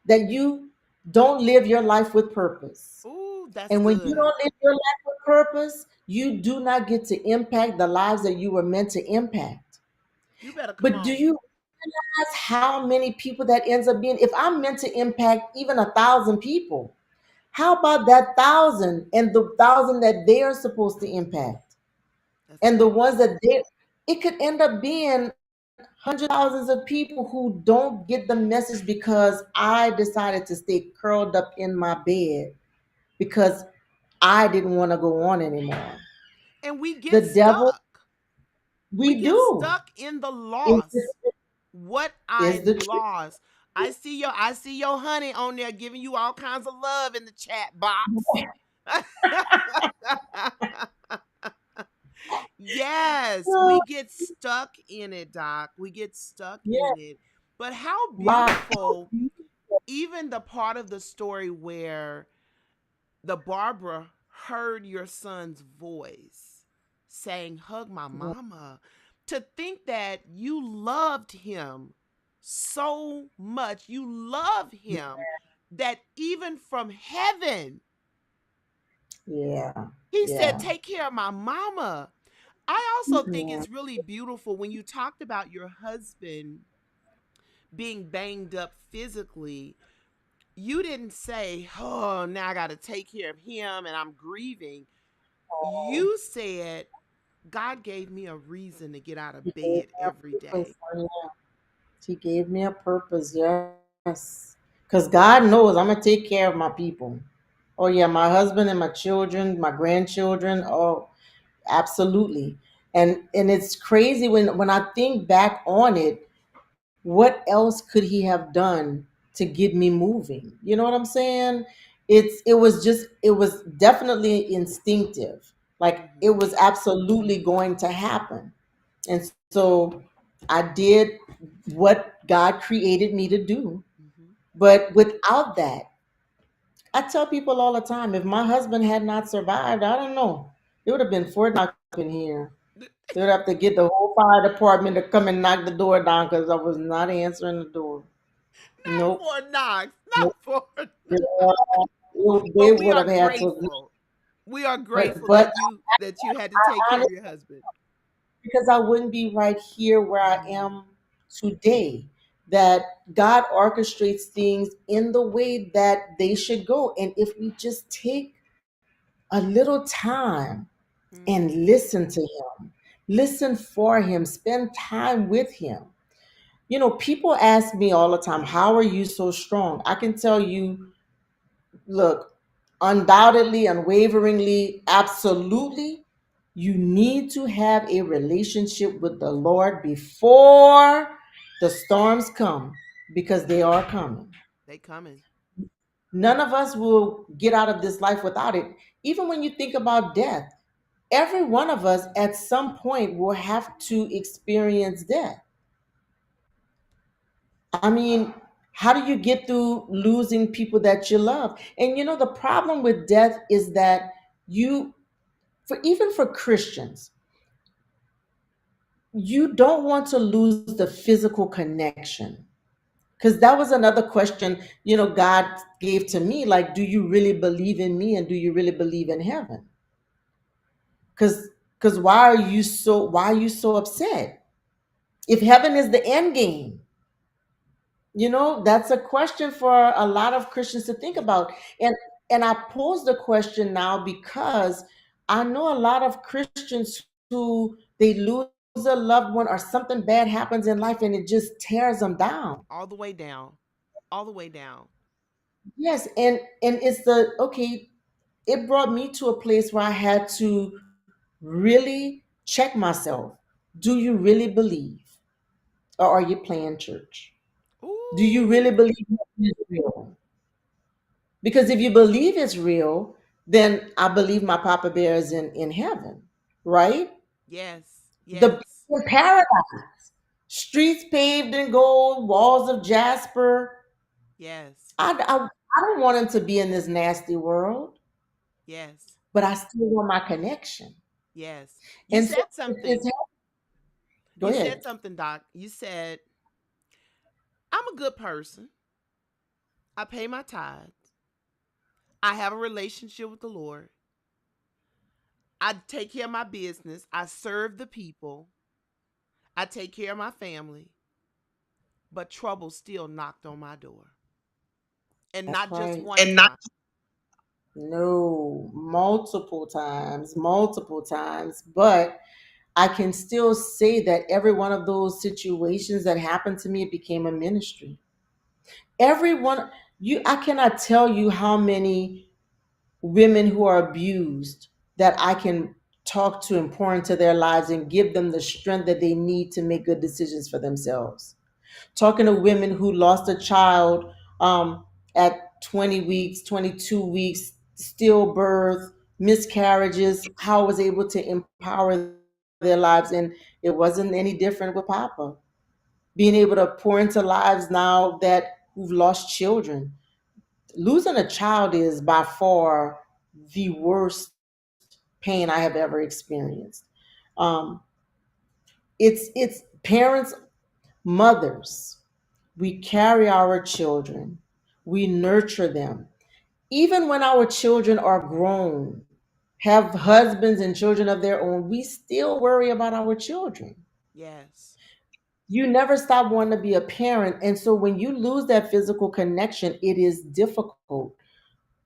C: that you don't live your life with purpose.
B: Ooh, that's
C: And when you
B: good.
C: don't live your life with purpose, you do not get to impact the lives that you were meant to impact.
B: You better come
C: But do
B: on.
C: you realize how many people that ends up being? If I'm meant to impact even 1,000 people, how about that thousand and the thousand that they are supposed to impact?
B: That's
C: And the
B: good.
C: ones that it could end up being hundreds of thousands of people who don't get the message because I decided to stay curled up in my bed because I didn't want to go on anymore.
B: And we
C: The
B: get
C: devil,
B: stuck. We
C: we
B: get
C: do.
B: stuck in the
C: Is
B: loss.
C: the,
B: What I
C: is the truth.
B: lost. I see your honey on there giving you all kinds of love in the chat box. Yes, we get stuck in it, Doc. We get stuck
C: Yeah.
B: in it. But how
C: Wow.
B: beautiful, even the part of the story where the Barbara heard your son's voice. saying, hug my mama. To think that you loved him so much, you love him that even from heaven,
C: Yeah.
B: he said,
C: Yeah.
B: take care of my mama. I also think
C: Yeah.
B: it's really beautiful when you talked about your husband being banged up physically. You didn't say, oh, now I got to take care of him and I'm grieving.
C: Oh,
B: You said, God gave me a reason to get out
C: he
B: of
C: gave
B: bed
C: me a
B: every
C: purpose.
B: day.
C: Oh, yeah. He gave me a purpose. Yes. Because God knows I'm going to take care of my people. Oh, yeah. My husband and my children, my grandchildren. Oh, absolutely. And it's crazy when I think back on it, what else could he have done to get me moving? You know what I'm saying? It was definitely instinctive. Like it
B: Mm-hmm.
C: was absolutely going to happen. And so I did what God created me to do.
B: Mm-hmm.
C: But without that, I tell people all the time, if my husband had not survived, I don't know. It would have been Fort Knox up in here. They would have to get the whole fire department to come and knock the door down because I was not answering the door.
B: Not
C: Nope.
B: for Knox, not
C: Nope.
B: for
C: Yeah,
B: Knox.
C: they
B: But we
C: would
B: are
C: have had to.
B: grateful. We are
C: But
B: grateful
C: but
B: that you had to take care of your husband.
C: because I wouldn't be right here where I
B: Mm,
C: am today. That God orchestrates things in the way that they should go. And if we just take a little time and
B: mm,
C: listen to Him, listen for Him, spend time with Him. People ask me all the time, how are you so strong? I can tell you, look, undoubtedly, unwaveringly, absolutely, you need to have a relationship with the Lord before the storms come because they are coming.
B: they coming.
C: None of us will get out of this life without it. Even when you think about death, every one of us at some point will have to experience death. I mean, how do you get through losing people that you love? And the problem with death is that you, for even for Christians, you don't want to lose the physical connection. Because that was another question, God gave to me, like, do you really believe in me and do you really believe in heaven? Because why are you so upset? If heaven is the end game, that's a question for a lot of Christians to think
B: It
C: about. And I pose the question now because I know a lot of Christians who they lose a loved one or something bad happens in life and it just tears them down.
B: all the way down. All the way down.
C: Yes, and it's the okay, it brought me to a place where I had to really check myself. Do you really believe or are you playing church? Do you really
B: Ooh.
C: believe it's real? Because if you believe it's real, then I believe my Papa Bear is in heaven, right?
B: Yes.
C: The
B: Yes.
C: in paradise, streets paved in gold, walls of jasper.
B: Yes.
C: I don't want him to be in this nasty world,
B: Yes.
C: but I still want my connection.
B: Yes. You
C: And so
B: said
C: it's
B: something.
C: go
B: You said
C: ahead.
B: something, Doc. You said, I'm a good person. I pay my tithes. I have a relationship with the Lord. I take care of my business. I serve the people. I take care of my family. But trouble still knocked on my door. And
C: That's
B: not just
C: right.
B: one time.
C: No, multiple times. But I can still say that every one of those situations that happened to me, it became a ministry. Everyone, I cannot tell you how many women who are abused that I can talk to and pour into their lives and give them the strength that they need to make good decisions for themselves. Talking to women who lost a child at 20 weeks, 22 weeks, stillbirth, miscarriages, how I was able to empower their lives. And it wasn't any different with Papa. Being able to pour into lives now that who've lost children. Losing a child is by far the worst pain I have ever experienced. Um, it's parents, mothers. We carry our children. We nurture them. Even when our children are grown, have husbands and children of their own, we still worry about our children.
B: Yes.
C: You never stop wanting to be a parent. And so when you lose that physical connection, it is difficult.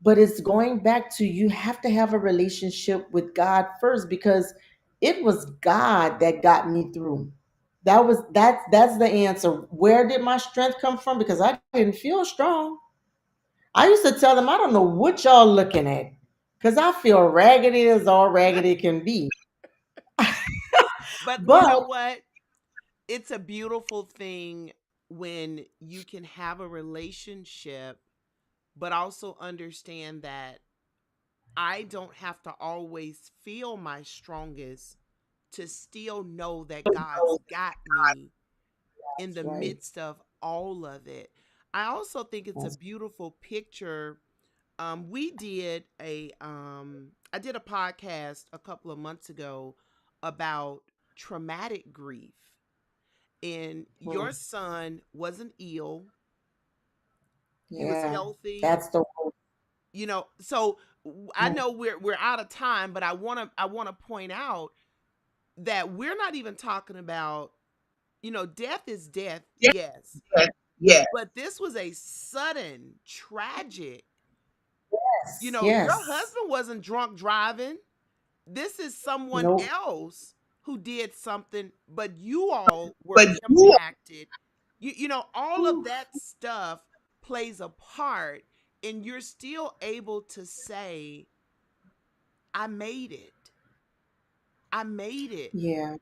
C: But it's going back to you have to have a relationship with God first, because it was God that got me through. That's the answer. Where did my strength come from? Because I didn't feel strong. I used to tell them, I don't know what y'all looking at, because I feel raggedy as all raggedy can be.
B: But you
C: But
B: know what? It's a beautiful thing when you can have a relationship, but also understand that I don't have to always feel my strongest to still know that God's got me in
C: that's
B: the
C: right.
B: midst of all of it. I also think it's a
C: That's
B: beautiful picture. We did I did a podcast a couple of months ago about traumatic grief. And your
C: mm,
B: son wasn't ill. He was
C: yeah.
B: healthy.
C: That's the
B: So I
C: mm,
B: know we're out of time, but I want to point out that we're not even talking about, death is death, yes.
C: yeah, yeah.
B: But this was a sudden, tragic,
C: Yes.
B: your
C: Yes.
B: husband wasn't drunk driving. This is someone
C: Nope.
B: else who did something, but you all were
C: But you
B: impacted. All of
C: oof,
B: that stuff plays a part, and you're still able to say, I made it. I made it.
C: yeah,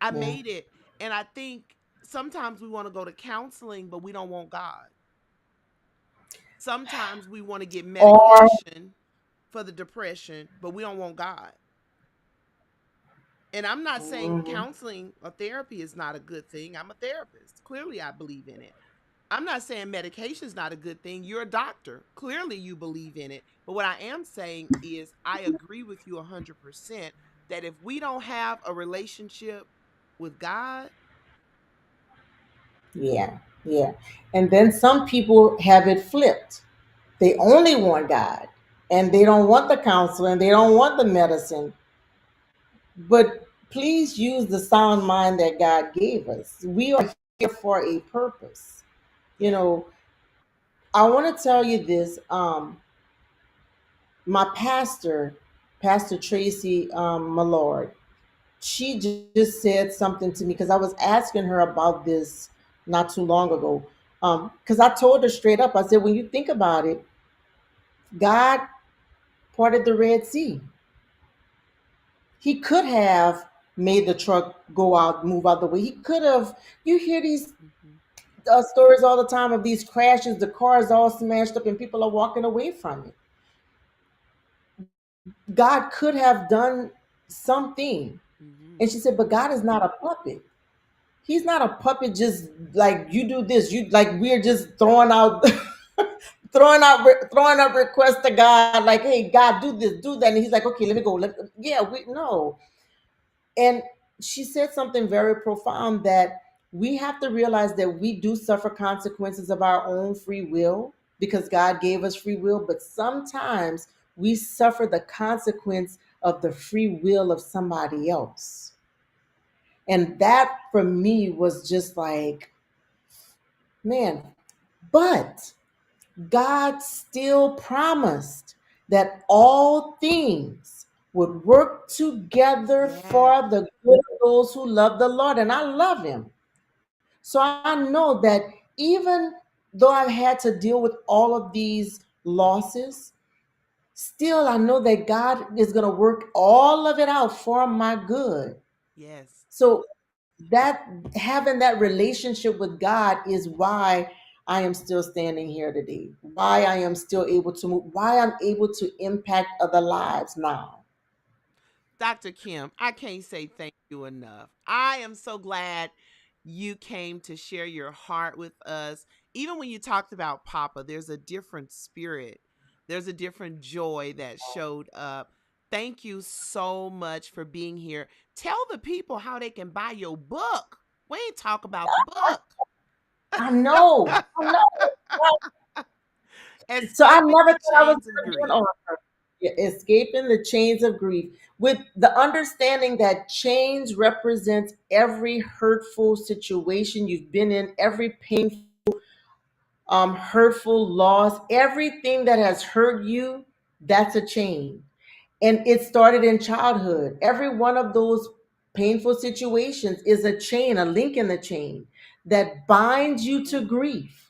B: I
C: yeah.
B: made it. And I think sometimes we want to go to counseling, but we don't want God. Sometimes we want to get
C: Or
B: medication for the depression, but we don't want God. And I'm not saying
C: mhm,
B: counseling or therapy is not a good thing. I'm a therapist. Clearly, I believe in it. I'm not saying medication is not a good thing. You're a doctor. Clearly, you believe in it. But what I am saying is, I agree with you 100% that if we don't have a relationship with God,
C: yeah, yeah. And then some people have it flipped. They only want God, and they don't want the counselor, and they don't want the medicine. But please use the sound mind that God gave us. We are here for a purpose. You
B: yes.
C: know, I want to tell you this. My pastor, Pastor Tracy Millard, she just said something to me because I was asking her about this not too long ago. Because I told her straight up, I said, when you think about it, God parted the Red Sea. He could have made the truck go out, move out the way. He could have. You hear these
B: Hmm.
C: stories all the time of these crashes, the cars all smashed up, and people are walking away from it. God could have done something.
B: Hmm.
C: And she said, but God is not a puppet. He's not a puppet, just like you do this. You like we're just throwing out throwing up requests to God, like, hey, God, do this, do that. And he's like, okay, let me go. Yeah, we no. And she said something very profound, that we have to realize that we do suffer consequences of our own free will because God gave us free will, but sometimes we suffer the consequence of the free will of somebody else. And that for me was just like, man, but God still promised that all things would work together
B: Yes.
C: for the good of those who love the Lord. And I love him. So I know that even though I've had to deal with all of these losses, still I know that God is going to work all of it out for my good.
B: Yes.
C: So that having that relationship with God is why I am still standing here today, why I am still able to move, why I'm able to impact other lives now.
B: Dr. Kim, I can't say thank you enough. I am so glad you came to share your heart with us. Even when you talked about Papa, there's a different spirit, there's a different joy that showed up. Thank you so much for being here. tell the people how they can buy your book. We ain't talk about the book.
C: I know. I know. So I
B: Escaping
C: never
B: the
C: thought I was
B: chains of
C: going to do an
B: grief.
C: author. Yeah, escaping the chains of grief with the understanding that chains represents every hurtful situation you've been in, every painful, hurtful loss, everything that has hurt you, that's a chain. And it started in childhood. Every one of those painful situations is a chain, a link in the chain that binds you to grief.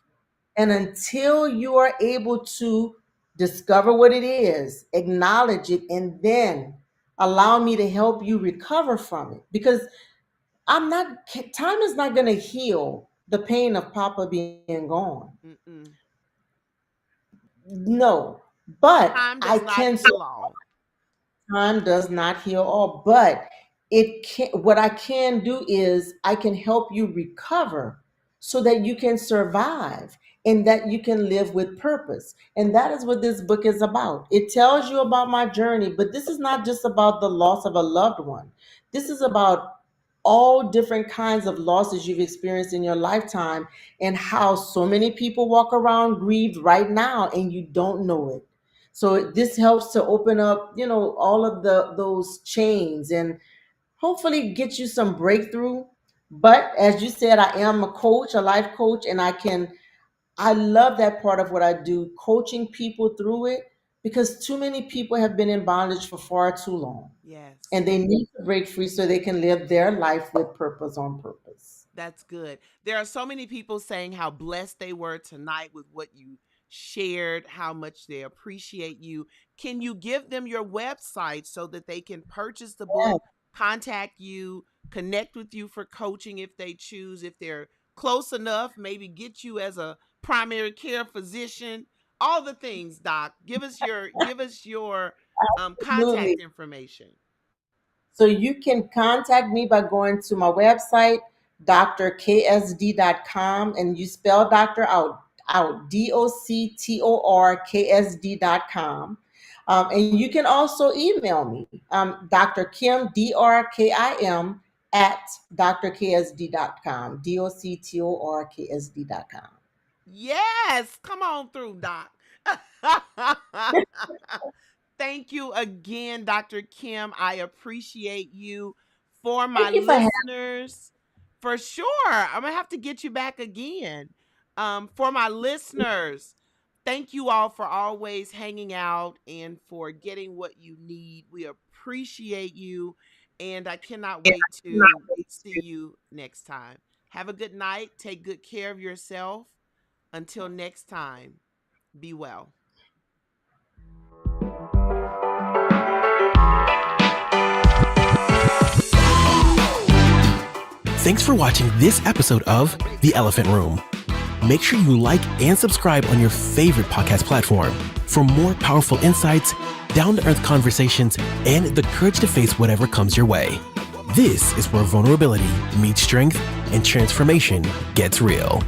C: And until you are able to discover what it is, acknowledge it, and then allow me to help you recover from it. Because time is not going to heal the pain of Papa being gone.
B: Mm-mm.
C: No, but
B: Time
C: I
B: does not
C: can.
B: heal all.
C: Time does not heal all, but it can. What I can do is I can help you recover so that you can survive and that you can live with purpose. And that is what this book is about. It tells you about my journey, but this is not just about the loss of a loved one. This is about all different kinds of losses you've experienced in your lifetime and how so many people walk around grieved right now and you don't know it. So this helps to open up, all of those chains and hopefully get you some breakthrough. But as you said, I am a coach, a life coach, and I love that part of what I do, coaching people through it because too many people have been in bondage for far too long.
B: Yes.
C: And they need to break free so they can live their life with purpose on purpose.
B: That's good. There are so many people saying how blessed they were tonight with what you shared, how much they appreciate you. Can you give them your website so that they can purchase the
C: Yeah.
B: book, contact you, connect with you for coaching if they choose, if they're close enough, maybe get you as a primary care physician, all the things, Doc. Give us your
C: Absolutely.
B: contact information.
C: So you can contact me by going to my website, drksd.com, and you spell doctor out doctorksd.com. And you can also email me, Dr. Kim, DRKIM, at drksd.com, doctorksd.com.
B: Yes, come on through, Doc. Thank you again, Dr. Kim. I appreciate you. For my
C: Thank you for having
B: listeners, for sure, I'm going to have to get you back again. For my listeners, thank you all for always hanging out and for getting what you need. We appreciate you, and I cannot wait to see you next time. Have a good night. Take good care of yourself. Until next time, be well.
D: Thanks for watching this episode of The Elephant Room. Make sure you like and subscribe on your favorite podcast platform for more powerful insights, down-to-earth conversations, and the courage to face whatever comes your way. This is where vulnerability meets strength and transformation gets real.